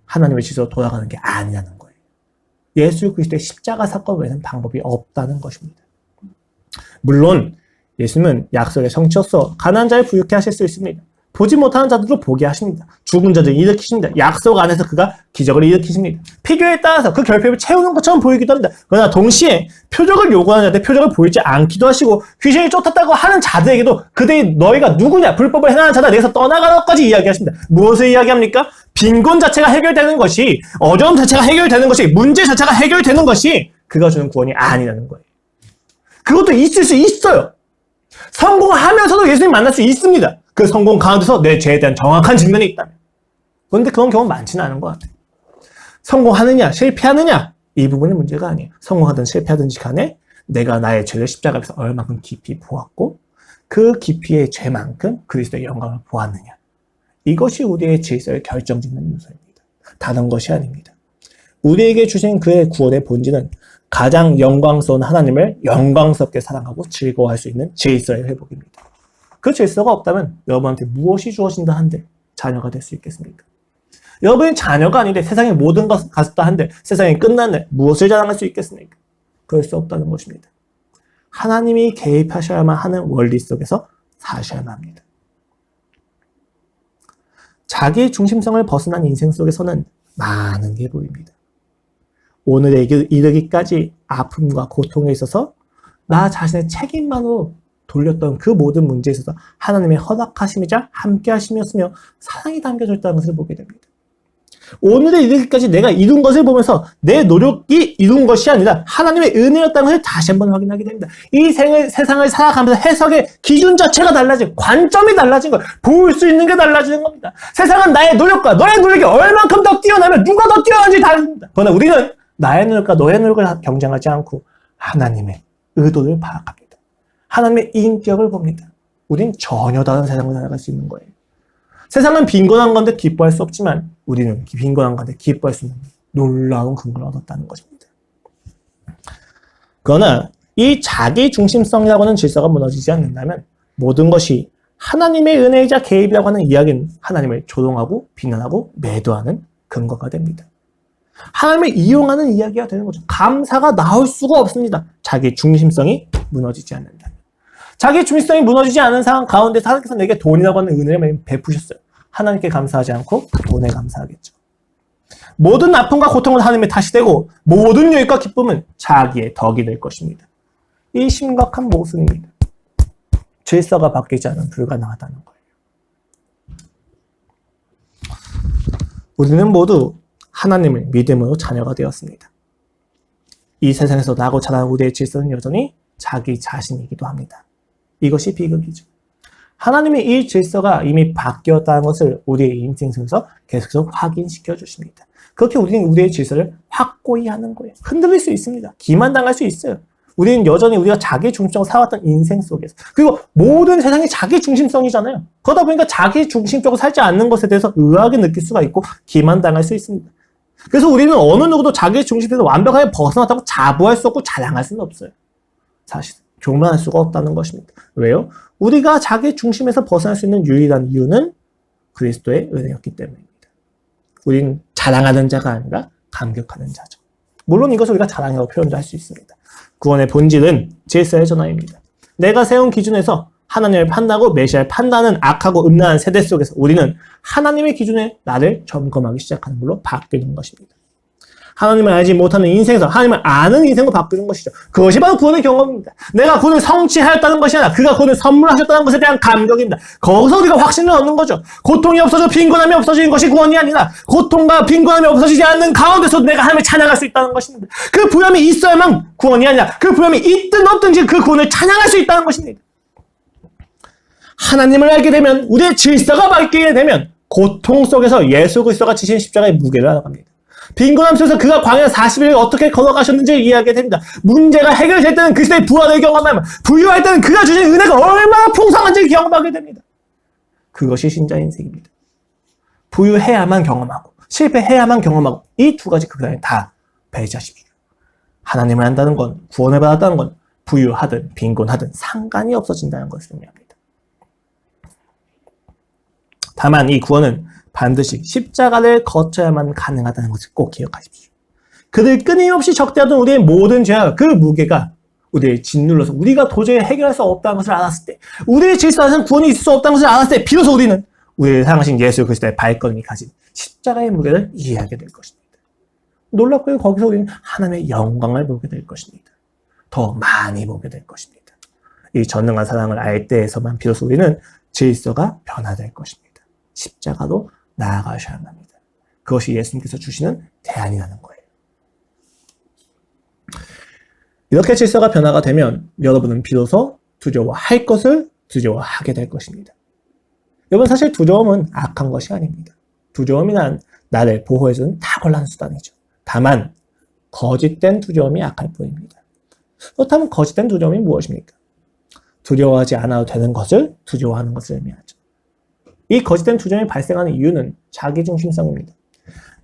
하나님의 질서로 돌아가는 게 아니라는 거예요. 예수 그리스도의 십자가 사건 외에는 방법이 없다는 것입니다. 물론 예수님은 약속의 성취로서 가난한 자를 부유케 하실 수 있습니다. 보지 못하는 자들도 보게 하십니다. 죽은 자들을 일으키십니다. 약속 안에서 그가 기적을 일으키십니다. 필요에 따라서 그 결핍을 채우는 것처럼 보이기도 합니다. 그러나 동시에 표적을 요구하는 자들 표적을 보이지 않기도 하시고 귀신이 쫓았다고 하는 자들에게도 그들이 너희가 누구냐 불법을 행하는 자다 내게서 떠나가라고까지 이야기하십니다. 무엇을 이야기합니까? 빈곤 자체가 해결되는 것이, 어려움 자체가 해결되는 것이, 문제 자체가 해결되는 것이 그가 주는 구원이 아니라는 거예요. 그것도 있을 수 있어요. 성공하면서도 예수님 만날 수 있습니다. 그 성공 가운데서 내 죄에 대한 정확한 증명이 있다면. 그런데 그런 경우 많지는 않은 것 같아요. 성공하느냐 실패하느냐 이 부분이 문제가 아니에요. 성공하든 실패하든지 간에 내가 나의 죄를 십자가 앞에서 얼마큼 깊이 보았고 그 깊이의 죄만큼 그리스도의 영광을 보았느냐. 이것이 우리의 질서를 결정짓는 요소입니다. 다른 것이 아닙니다. 우리에게 주신 그의 구원의 본질은 가장 영광스러운 하나님을 영광스럽게 사랑하고 즐거워할 수 있는 질서의 회복입니다. 그 질서가 없다면 여러분한테 무엇이 주어진다 한들 자녀가 될 수 있겠습니까? 여러분이 자녀가 아닌데 세상의 모든 것을 가졌다 한들 세상이 끝났는데 무엇을 자랑할 수 있겠습니까? 그럴 수 없다는 것입니다. 하나님이 개입하셔야만 하는 원리 속에서 사셔야만 합니다. 자기 중심성을 벗어난 인생 속에서는 많은 게 보입니다. 오늘에 이르기까지 아픔과 고통에 있어서 나 자신의 책임만으로 돌렸던 그 모든 문제에 있어서 하나님의 허락하심이자 함께 하심이었으며 사랑이 담겨져 있다는 것을 보게 됩니다. 오늘에 이르기까지 내가 이룬 것을 보면서 내 노력이 이룬 것이 아니라 하나님의 은혜였다는 것을 다시 한번 확인하게 됩니다. 이 세상을 살아가면서 해석의 기준 자체가 달라진, 관점이 달라진 거예요. 볼 수 있는 게 달라지는 겁니다. 세상은 나의 노력과 너의 노력이 얼만큼 더 뛰어나면 누가 더 뛰어난지 다릅니다. 그러나 우리는 나의 노력과 너의 노력을 경쟁하지 않고 하나님의 의도를 파악합니다. 하나님의 인격을 봅니다. 우린 전혀 다른 세상을 살아갈 수 있는 거예요. 세상은 빈곤한 건데 기뻐할 수 없지만 우리는 빈곤한 건데 기뻐할 수 있는 놀라운 근거를 얻었다는 것입니다. 그러나 이 자기 중심성이라고 하는 질서가 무너지지 않는다면 모든 것이 하나님의 은혜이자 개입이라고 하는 이야기는 하나님을 조롱하고 비난하고 매도하는 근거가 됩니다. 하나님을 이용하는 이야기가 되는 거죠. 감사가 나올 수가 없습니다. 자기 중심성이 무너지지 않는다. 자기 중심성이 무너지지 않은 상황 가운데서 하나님께서 내게 돈이라고 하는 은혜를 베푸셨어요. 하나님께 감사하지 않고 돈에 감사하겠죠. 모든 아픔과 고통은 하나님의 탓이 되고 모든 유익과 기쁨은 자기의 덕이 될 것입니다. 이 심각한 모순입니다. 질서가 바뀌지 않으면 불가능하다는 거예요. 우리는 모두 하나님을 믿음으로 자녀가 되었습니다. 이 세상에서 나고 자라는 우리의 질서는 여전히 자기 자신이기도 합니다. 이것이 비극이죠. 하나님의 이 질서가 이미 바뀌었다는 것을 우리의 인생 속에서 계속해서 확인시켜 주십니다. 그렇게 우리는 우리의 질서를 확고히 하는 거예요. 흔들릴 수 있습니다. 기만당할 수 있어요. 우리는 여전히 우리가 자기 중심적으로 살아왔던 인생 속에서, 그리고 모든 세상이 자기 중심성이잖아요. 그러다 보니까 자기 중심적으로 살지 않는 것에 대해서 의아하게 느낄 수가 있고 기만당할 수 있습니다. 그래서 우리는 어느 누구도 자기 중심에서 완벽하게 벗어났다고 자부할 수 없고 자랑할 수는 없어요. 사실 교만할 수가 없다는 것입니다. 왜요? 우리가 자기 중심에서 벗어날 수 있는 유일한 이유는 그리스도의 은혜였기 때문입니다. 우리는 자랑하는 자가 아니라 감격하는 자죠. 물론 이것을 우리가 자랑이라고 표현도 할 수 있습니다. 구원의 본질은 질서의 전환입니다. 내가 세운 기준에서 하나님을 판단하고 메시아를 판단하는 악하고 음란한 세대 속에서 우리는 하나님의 기준에 나를 점검하기 시작하는 걸로 바뀌는 것입니다. 하나님을 알지 못하는 인생에서 하나님을 아는 인생으로 바뀌는 것이죠. 그것이 바로 구원의 경험입니다. 내가 구원을 성취하였다는 것이 아니라 그가 구원을 선물하셨다는 것에 대한 감격입니다. 거기서 우리가 확신을 얻는 거죠. 고통이 없어져 빈곤함이 없어지는 것이 구원이 아니라 고통과 빈곤함이 없어지지 않는 가운데서 내가 하나님을 찬양할 수 있다는 것입니다. 그 부여함이 있어야만 구원이 아니라 그 부여함이 있든 없든지 그 구원을 찬양할 수 있다는 것입니다. 하나님을 알게 되면 우리의 질서가 바뀌게 되면 고통 속에서 예수 그리스도가 지신 십자가의 무게를 알아갑니다. 빈곤함 속에서 그가 광야 40일을 어떻게 걸어가셨는지를 이해하게 됩니다. 문제가 해결될 때는 그리스도의 부활을 경험하면 부유할 때는 그가 주신 은혜가 얼마나 풍성한지를 경험하게 됩니다. 그것이 신자 인생입니다. 부유해야만 경험하고 실패해야만 경험하고 이 두 가지 극단에 다 배제하십시오. 하나님을 안다는 건 구원을 받았다는 건 부유하든 빈곤하든 상관이 없어진다는 것을 의미합니다. 다만 이 구원은 반드시 십자가를 거쳐야만 가능하다는 것을 꼭 기억하십시오. 그를 끊임없이 적대하던 우리의 모든 죄와 그 무게가 우리를 짓눌러서 우리가 도저히 해결할 수 없다는 것을 알았을 때, 우리의 질서 안에서는 구원이 있을 수 없다는 것을 알았을 때 비로소 우리는 우리를 사랑하신 예수 그리스도의 발걸음이 가진 십자가의 무게를 이해하게 될 것입니다. 놀랍게도 거기서 우리는 하나님의 영광을 보게 될 것입니다. 더 많이 보게 될 것입니다. 이 전능한 사랑을 알 때에서만 비로소 우리는 질서가 변화될 것입니다. 십자가로 나아가셔야 합니다. 그것이 예수님께서 주시는 대안이라는 거예요. 이렇게 질서가 변화가 되면 여러분은 비로소 두려워할 것을 두려워하게 될 것입니다. 여러분, 사실 두려움은 악한 것이 아닙니다. 두려움이란 나를 보호해주는 탁월한 수단이죠. 다만 거짓된 두려움이 악할 뿐입니다. 그렇다면 거짓된 두려움이 무엇입니까? 두려워하지 않아도 되는 것을 두려워하는 것을 의미하죠. 이 거짓된 두려움이 발생하는 이유는 자기중심성입니다.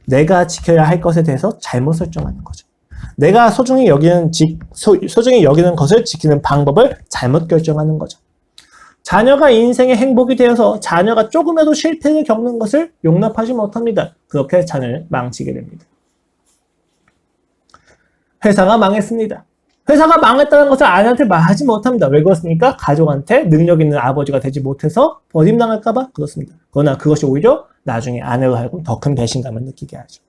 내가 지켜야 할 것에 대해서 잘못 설정하는 거죠. 내가 소중히 여기는 것을 지키는 방법을 잘못 결정하는 거죠. 자녀가 인생의 행복이 되어서 자녀가 조금이라도 실패를 겪는 것을 용납하지 못합니다. 그렇게 자녀를 망치게 됩니다. 회사가 망했습니다. 회사가 망했다는 것을 아내한테 말하지 못합니다. 왜 그렇습니까? 가족한테 능력 있는 아버지가 되지 못해서 버림당할까봐 그렇습니다. 그러나 그것이 오히려 나중에 아내로 하여금 더 큰 배신감을 느끼게 하죠.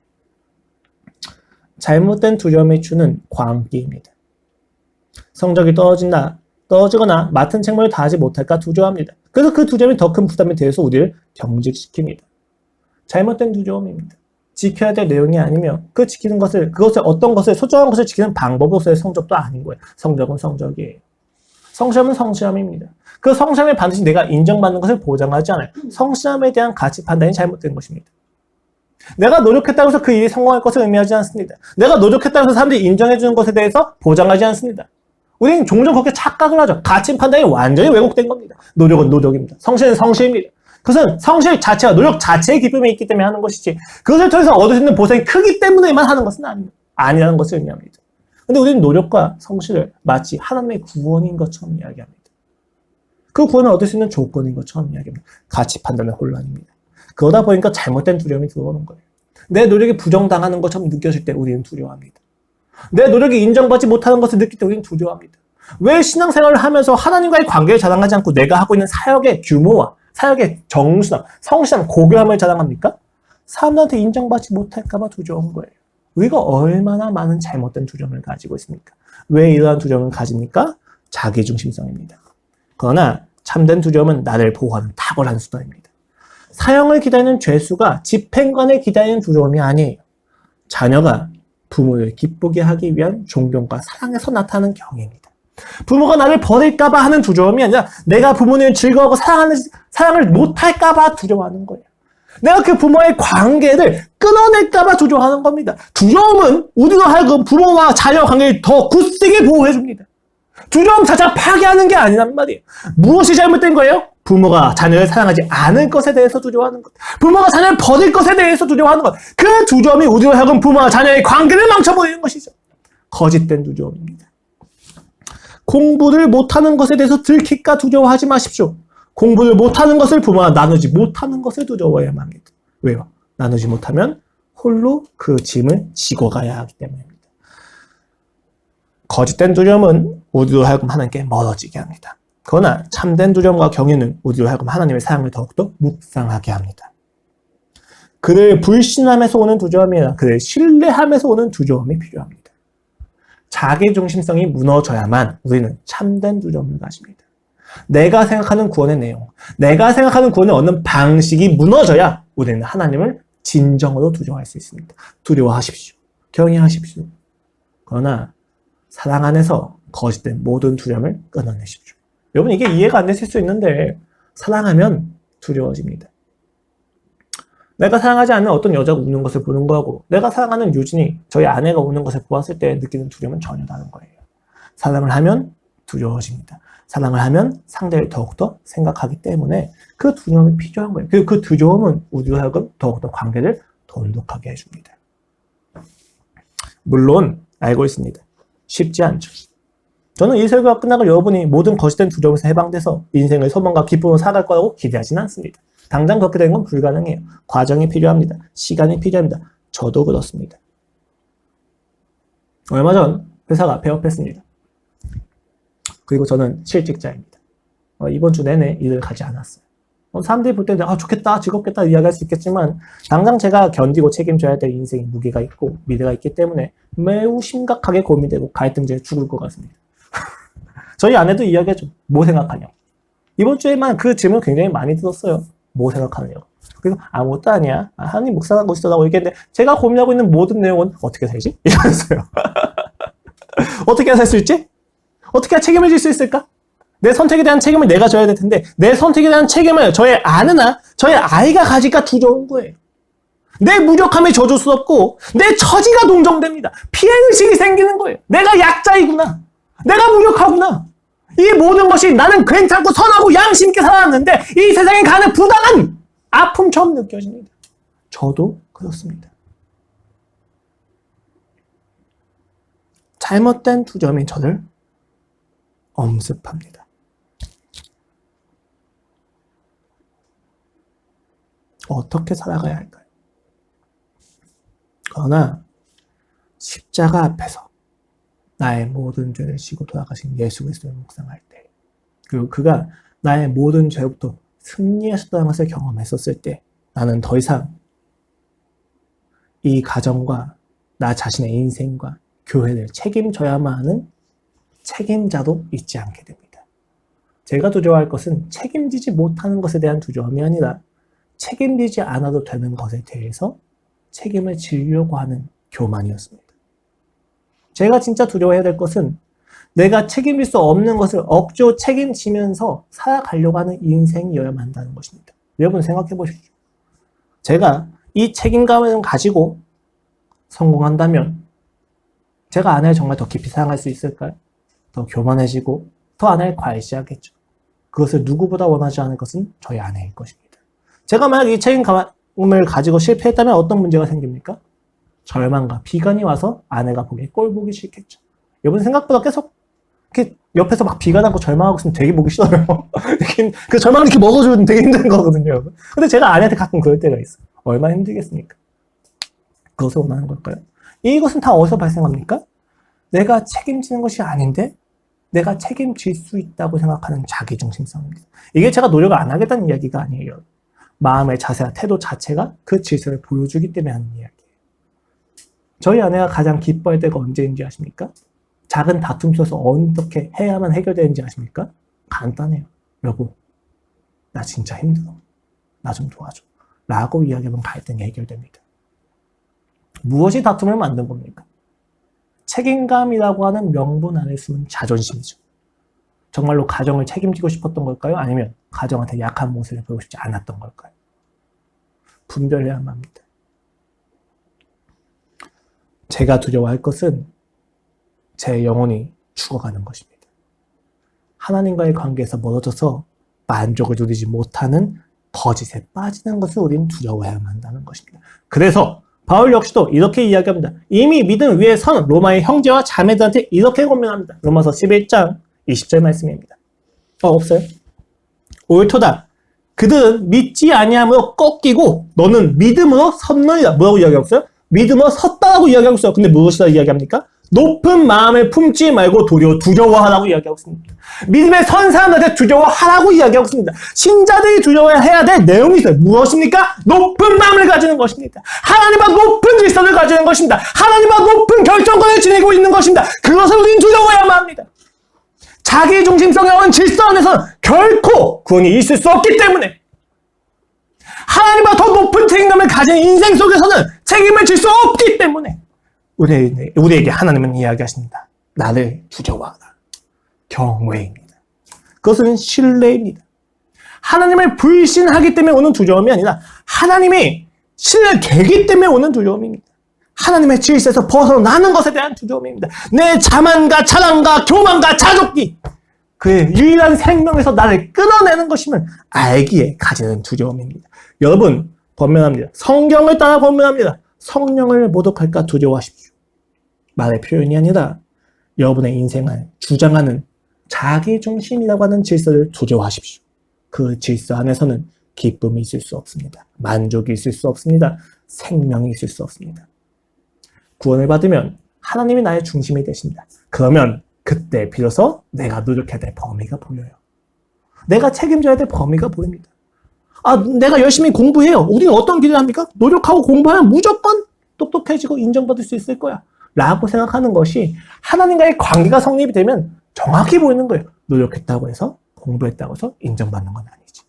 잘못된 두려움의 주는 광기입니다. 성적이 떨어지거나 맡은 책무를 다하지 못할까 두려워합니다. 그래서 그 두려움이 더 큰 부담이 되어서 우리를 경직시킵니다. 잘못된 두려움입니다. 지켜야 될 내용이 아니며 지키는 것을, 어떤 것을, 소중한 것을 지키는 방법으로서의 성적도 아닌 거예요. 성적은 성적이에요. 성실함은 성실함입니다. 그 성실함이 반드시 내가 인정받는 것을 보장하지 않아요. 성실함에 대한 가치 판단이 잘못된 것입니다. 내가 노력했다고 해서 그 일이 성공할 것을 의미하지 않습니다. 내가 노력했다고 해서 사람들이 인정해주는 것에 대해서 보장하지 않습니다. 우리는 종종 그렇게 착각을 하죠. 가치 판단이 완전히 왜곡된 겁니다. 노력은 노력입니다. 성실은 성실입니다. 그것은 성실 자체와 노력 자체의 기쁨이 있기 때문에 하는 것이지 그것을 통해서 얻을 수 있는 보상이 크기 때문에만 하는 것은 아니라는 것을 의미합니다. 근데 우리는 노력과 성실을 마치 하나님의 구원인 것처럼 이야기합니다. 그 구원을 얻을 수 있는 조건인 것처럼 이야기합니다. 가치 판단의 혼란입니다. 그러다 보니까 잘못된 두려움이 들어오는 거예요. 내 노력이 부정당하는 것처럼 느껴질 때 우리는 두려워합니다. 내 노력이 인정받지 못하는 것을 느낄 때 우리는 두려워합니다. 왜 신앙생활을 하면서 하나님과의 관계를 자랑하지 않고 내가 하고 있는 사역의 규모와 사역의 정수함, 성실함, 고교함을 자랑합니까? 사람들한테 인정받지 못할까 봐 두려운 거예요. 우리가 얼마나 많은 잘못된 두려움을 가지고 있습니까? 왜 이러한 두려움을 가집니까? 자기중심성입니다. 그러나 참된 두려움은 나를 보호하는 탁월한 수단입니다. 사형을 기다리는 죄수가 집행관을 기다리는 두려움이 아니에요. 자녀가 부모를 기쁘게 하기 위한 존경과 사랑에서 나타나는 경외입니다. 부모가 나를 버릴까봐 하는 두려움이 아니라 내가 부모님을 즐거워하고 사랑을 못할까봐 두려워하는 거예요. 내가 그 부모의 관계를 끊어낼까봐 두려워하는 겁니다. 두려움은 우리로 하여금 부모와 자녀 관계를 더 굳세게 보호해줍니다. 두려움 자체가 파괴하는 게 아니란 말이에요. 무엇이 잘못된 거예요? 부모가 자녀를 사랑하지 않을 것에 대해서 두려워하는 것. 부모가 자녀를 버릴 것에 대해서 두려워하는 것. 그 두려움이 우리로 하여금 부모와 자녀의 관계를 망쳐버리는 것이죠. 거짓된 두려움입니다. 공부를 못하는 것에 대해서 들킬까 두려워하지 마십시오. 공부를 못하는 것을 부모와 나누지 못하는 것을 두려워해야만 합니다. 왜요? 나누지 못하면 홀로 그 짐을 지고 가야 하기 때문입니다. 거짓된 두려움은 우리로 하여금 하나님께 멀어지게 합니다. 그러나 참된 두려움과 경외는 우리로 하여금 하나님의 사랑을 더욱더 묵상하게 합니다. 그를 불신함에서 오는 두려움이 아니라 그를 신뢰함에서 오는 두려움이 필요합니다. 자기중심성이 무너져야만 우리는 참된 두려움을 가집니다. 내가 생각하는 구원의 내용, 내가 생각하는 구원을 얻는 방식이 무너져야 우리는 하나님을 진정으로 두려워할 수 있습니다. 두려워하십시오. 경외하십시오. 그러나 사랑 안에서 거짓된 모든 두려움을 끊어내십시오. 여러분 이게 이해가 안 되실 수 있는데 사랑하면 두려워집니다. 내가 사랑하지 않는 어떤 여자가 우는 것을 보는 거하고 내가 사랑하는 유진이 저희 아내가 우는 것을 보았을 때 느끼는 두려움은 전혀 다른 거예요. 사랑을 하면 두려워집니다. 사랑을 하면 상대를 더욱더 생각하기 때문에 그 두려움이 필요한 거예요. 그리고 그 두려움은 우리로 하여금 더욱더 관계를 돈독하게 해줍니다. 물론 알고 있습니다. 쉽지 않죠. 저는 이 설교가 끝나고 여러분이 모든 거짓된 두려움에서 해방돼서 인생을 소망과 기쁨으로 살아갈 거라고 기대하지는 않습니다. 당장 그렇게 되는 건 불가능해요. 과정이 필요합니다. 시간이 필요합니다. 저도 그렇습니다. 얼마 전 회사가 폐업했습니다. 그리고 저는 실직자입니다. 이번 주 내내 일을 가지 않았어요. 사람들이 볼 때는 좋겠다, 즐겁겠다 이야기할 수 있겠지만 당장 제가 견디고 책임져야 될 인생의 무게가 있고 미래가 있기 때문에 매우 심각하게 고민되고 갈등제에 죽을 것 같습니다. 저희 아내도 이야기하죠. 뭐 생각하냐. 이번 주에만 그 질문 굉장히 많이 들었어요. 뭐 생각하느냐고. 그리고 아무것도 아니야. 하나님 묵상한 것이다라고 얘기했는데 제가 고민하고 있는 모든 내용은 어떻게 살지? 이러면서요. 어떻게 살 수 있지? 어떻게 책임을 질 수 있을까? 내 선택에 대한 책임을 내가 져야 될 텐데 내 선택에 대한 책임을 저의 아내나 저의 아이가 가질까 두려운 거예요. 내 무력함이 저주스럽고 내 처지가 동정됩니다. 피해의식이 생기는 거예요. 내가 약자이구나. 내가 무력하구나. 이 모든 것이 나는 괜찮고 선하고 양심 있게 살아왔는데 이 세상에 가는 부당한 아픔처럼 느껴집니다. 저도 그렇습니다. 잘못된 두려움이 저를 엄습합니다. 어떻게 살아가야 할까요? 그러나 십자가 앞에서 나의 모든 죄를 지고 돌아가신 예수 그리스도를 묵상할 때, 그리고 그가 나의 모든 죄부터 승리하셨다는 것을 경험했었을 때 나는 더 이상 이 가정과 나 자신의 인생과 교회를 책임져야만 하는 책임자도 있지 않게 됩니다. 제가 두려워할 것은 책임지지 못하는 것에 대한 두려움이 아니라 책임지지 않아도 되는 것에 대해서 책임을 지려고 하는 교만이었습니다. 제가 진짜 두려워해야 될 것은 내가 책임질 수 없는 것을 억지로 책임지면서 살아가려고 하는 인생이어야만 한다는 것입니다. 여러분 생각해 보십시오. 제가 이 책임감을 가지고 성공한다면 제가 아내를 정말 더 깊이 사랑할 수 있을까요? 더 교만해지고 더 아내를 과시하겠죠. 그것을 누구보다 원하지 않을 것은 저희 아내일 것입니다. 제가 만약 이 책임감을 가지고 실패했다면 어떤 문제가 생깁니까? 절망과 비관이 와서 아내가 보기에 꼴 보기 싫겠죠. 여러분 생각보다 계속 이렇게 옆에서 막 비관하고 절망하고 있으면 되게 보기 싫어요. 그 절망을 이렇게 먹어주면 되게 힘든 거거든요. 근데 제가 아내한테 가끔 그럴 때가 있어요. 얼마나 힘들겠습니까? 그것을 원하는 걸까요? 이것은 다 어디서 발생합니까? 내가 책임지는 것이 아닌데 내가 책임질 수 있다고 생각하는 자기중심성입니다. 이게 제가 노력을 안 하겠다는 이야기가 아니에요. 마음의 자세와 태도 자체가 그 질서를 보여주기 때문에 하는 이야기예요. 저희 아내가 가장 기뻐할 때가 언제인지 아십니까? 작은 다툼 속에서 어떻게 해야만 해결되는지 아십니까? 간단해요. 여보, 나 진짜 힘들어. 나 좀 도와줘. 라고 이야기하면 갈등이 해결됩니다. 무엇이 다툼을 만든 겁니까? 책임감이라고 하는 명분 안에 숨은 자존심이죠. 정말로 가정을 책임지고 싶었던 걸까요? 아니면 가정한테 약한 모습을 보이고 싶지 않았던 걸까요? 분별해야만 합니다. 제가 두려워할 것은 제 영혼이 죽어가는 것입니다. 하나님과의 관계에서 멀어져서 만족을 누리지 못하는 거짓에 빠지는 것을 우리는 두려워해야만 한다는 것입니다. 그래서 바울 역시도 이렇게 이야기합니다. 이미 믿음 위에 선 로마의 형제와 자매들한테 이렇게 권면합니다. 로마서 11장 20절 말씀입니다. 없어요? 옳도다. 그들은 믿지 아니함으로 꺾이고 너는 믿음으로 섰느니라. 뭐라고 이야기하고 있어요? 믿음으로 섰다라고 이야기하고 있어요. 근데 무엇이라 이야기합니까? 높은 마음을 품지 말고 도리어 두려워하라고 이야기하고 있습니다. 믿음에 선 사람들한테 두려워하라고 이야기하고 있습니다. 신자들이 두려워해야 될 내용이 있어요. 무엇입니까? 높은 마음을 가지는 것입니다. 하나님과 높은 질서를 가지는 것입니다. 하나님과 높은 결정권을 지니고 있는 것입니다. 그것을 우리는 두려워해야만 합니다. 자기 중심성에 어은 질서 안에서는 결코 구원이 있을 수 없기 때문에 하나님과 더 높은 책임감을 가진 인생 속에서는 책임을 질 수 없기 때문에 우리에게 하나님은 이야기하십니다. 나를 두려워하라. 경외입니다. 그것은 신뢰입니다. 하나님을 불신하기 때문에 오는 두려움이 아니라 하나님이 신뢰되기 때문에 오는 두려움입니다. 하나님의 질서에서 벗어나는 것에 대한 두려움입니다. 내 자만과 자랑과 교만과 자족기 그의 유일한 생명에서 나를 끌어내는 것임을 알기에 가지는 두려움입니다. 여러분 번면합니다. 성경을 따라 번면합니다. 성령을 모독할까 두려워하십시오. 말의 표현이 아니라 여러분의 인생을 주장하는 자기중심이라고 하는 질서를 두려워하십시오. 그 질서 안에서는 기쁨이 있을 수 없습니다. 만족이 있을 수 없습니다. 생명이 있을 수 없습니다. 구원을 받으면 하나님이 나의 중심이 되십니다. 그러면 그때 비로소 내가 노력해야 될 범위가 보여요. 내가 책임져야 될 범위가 보입니다. 내가 열심히 공부해요. 우리는 어떤 기대를 합니까? 노력하고 공부하면 무조건 똑똑해지고 인정받을 수 있을 거야. 라고 생각하는 것이 하나님과의 관계가 성립이 되면 정확히 보이는 거예요. 노력했다고 해서 공부했다고 해서 인정받는 건 아니지.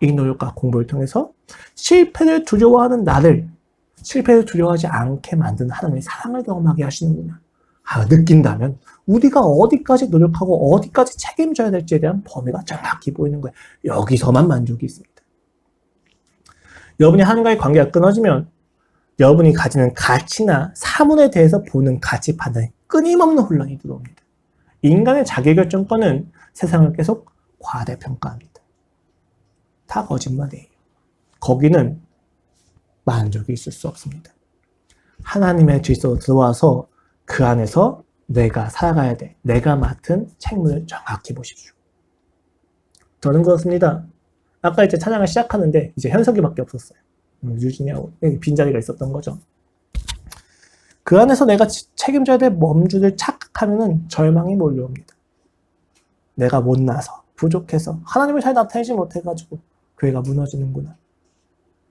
이 노력과 공부를 통해서 실패를 두려워하는 나를 실패를 두려워하지 않게 만드는 하나님의 사랑을 경험하게 하시는구나. 느낀다면 우리가 어디까지 노력하고 어디까지 책임져야 될지에 대한 범위가 정확히 보이는 거예요. 여기서만 만족이 있습니다. 여러분이 하나님과의 관계가 끊어지면 여러분이 가지는 가치나 사물에 대해서 보는 가치 판단에 끊임없는 혼란이 들어옵니다. 인간의 자기결정권은 세상을 계속 과대평가합니다. 다 거짓말이에요. 거기는 만족이 있을 수 없습니다. 하나님의 질서로 들어와서 그 안에서 내가 살아가야 돼. 내가 맡은 책무를 정확히 보십시오. 저는 그렇습니다. 아까 이제 찬양을 시작하는데 이제 현석이밖에 없었어요. 유진이하고 빈자리가 있었던 거죠. 그 안에서 내가 책임져야 될 범주를 착각하면은 절망이 몰려옵니다. 내가 못나서 부족해서 하나님을 잘 나타내지 못해가지고 교회가 무너지는구나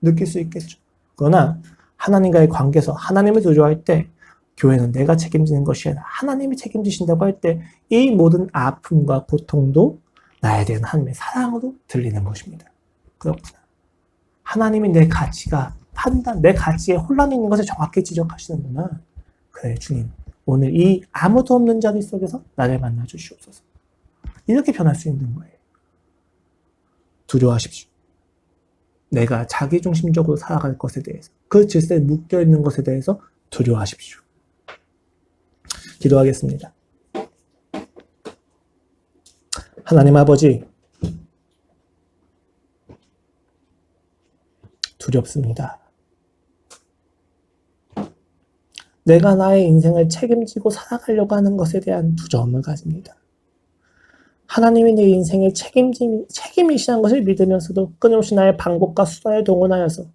느낄 수 있겠죠. 그러나 하나님과의 관계에서 하나님을 두려워할 때 교회는 내가 책임지는 것이 아니라 하나님이 책임지신다고 할 때 이 모든 아픔과 고통도 나에 대한 하나님의 사랑으로 들리는 것입니다. 그렇구나. 하나님이 내 가치가 내 가치에 혼란이 있는 것을 정확히 지적하시는구나. 그래 주님, 오늘 이 아무도 없는 자리 속에서 나를 만나 주시옵소서. 이렇게 변할 수 있는 거예요. 두려워하십시오. 내가 자기중심적으로 살아갈 것에 대해서 그 질서에 묶여있는 것에 대해서 두려워하십시오. 기도하겠습니다. 하나님 아버지, 두렵습니다. 내가 나의 인생을 책임지고 살아가려고 하는 것에 대한 두려움을 가집니다. 하나님이 내 인생을 책임이시는 것을 믿으면서도 끊임없이 나의 방법과 수단을 동원하여서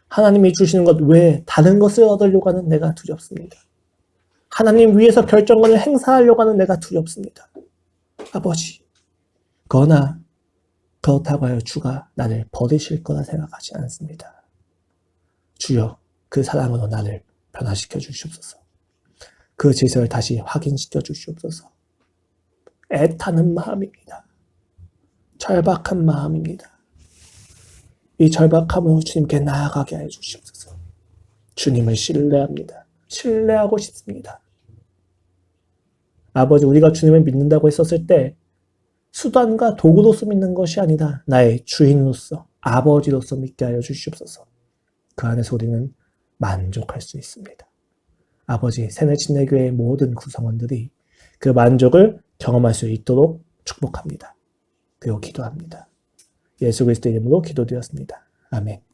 하나님이 주시는 것 외에 다른 것을 얻으려고 하는 내가 두렵습니다. 하나님 위에서 결정권을 행사하려고 하는 내가 두렵습니다. 아버지, 그러나 그렇다고 하여 주가 나를 버리실 거라 생각하지 않습니다. 주여, 그 사랑으로 나를 변화시켜 주시옵소서. 그 질서를 다시 확인시켜 주시옵소서. 애타는 마음입니다. 절박한 마음입니다. 이 절박함으로 주님께 나아가게 해 주시옵소서. 주님을 신뢰합니다. 신뢰하고 싶습니다. 아버지, 우리가 주님을 믿는다고 했었을 때 수단과 도구로서 믿는 것이 아니라 나의 주인으로서, 아버지로서 믿게 하여 주시옵소서. 그 안에서 우리는 만족할 수 있습니다. 아버지, 새내침례교회의 모든 구성원들이 그 만족을 경험할 수 있도록 축복합니다. 그리고 기도합니다. 예수 그리스도 이름으로 기도드렸습니다. 아멘.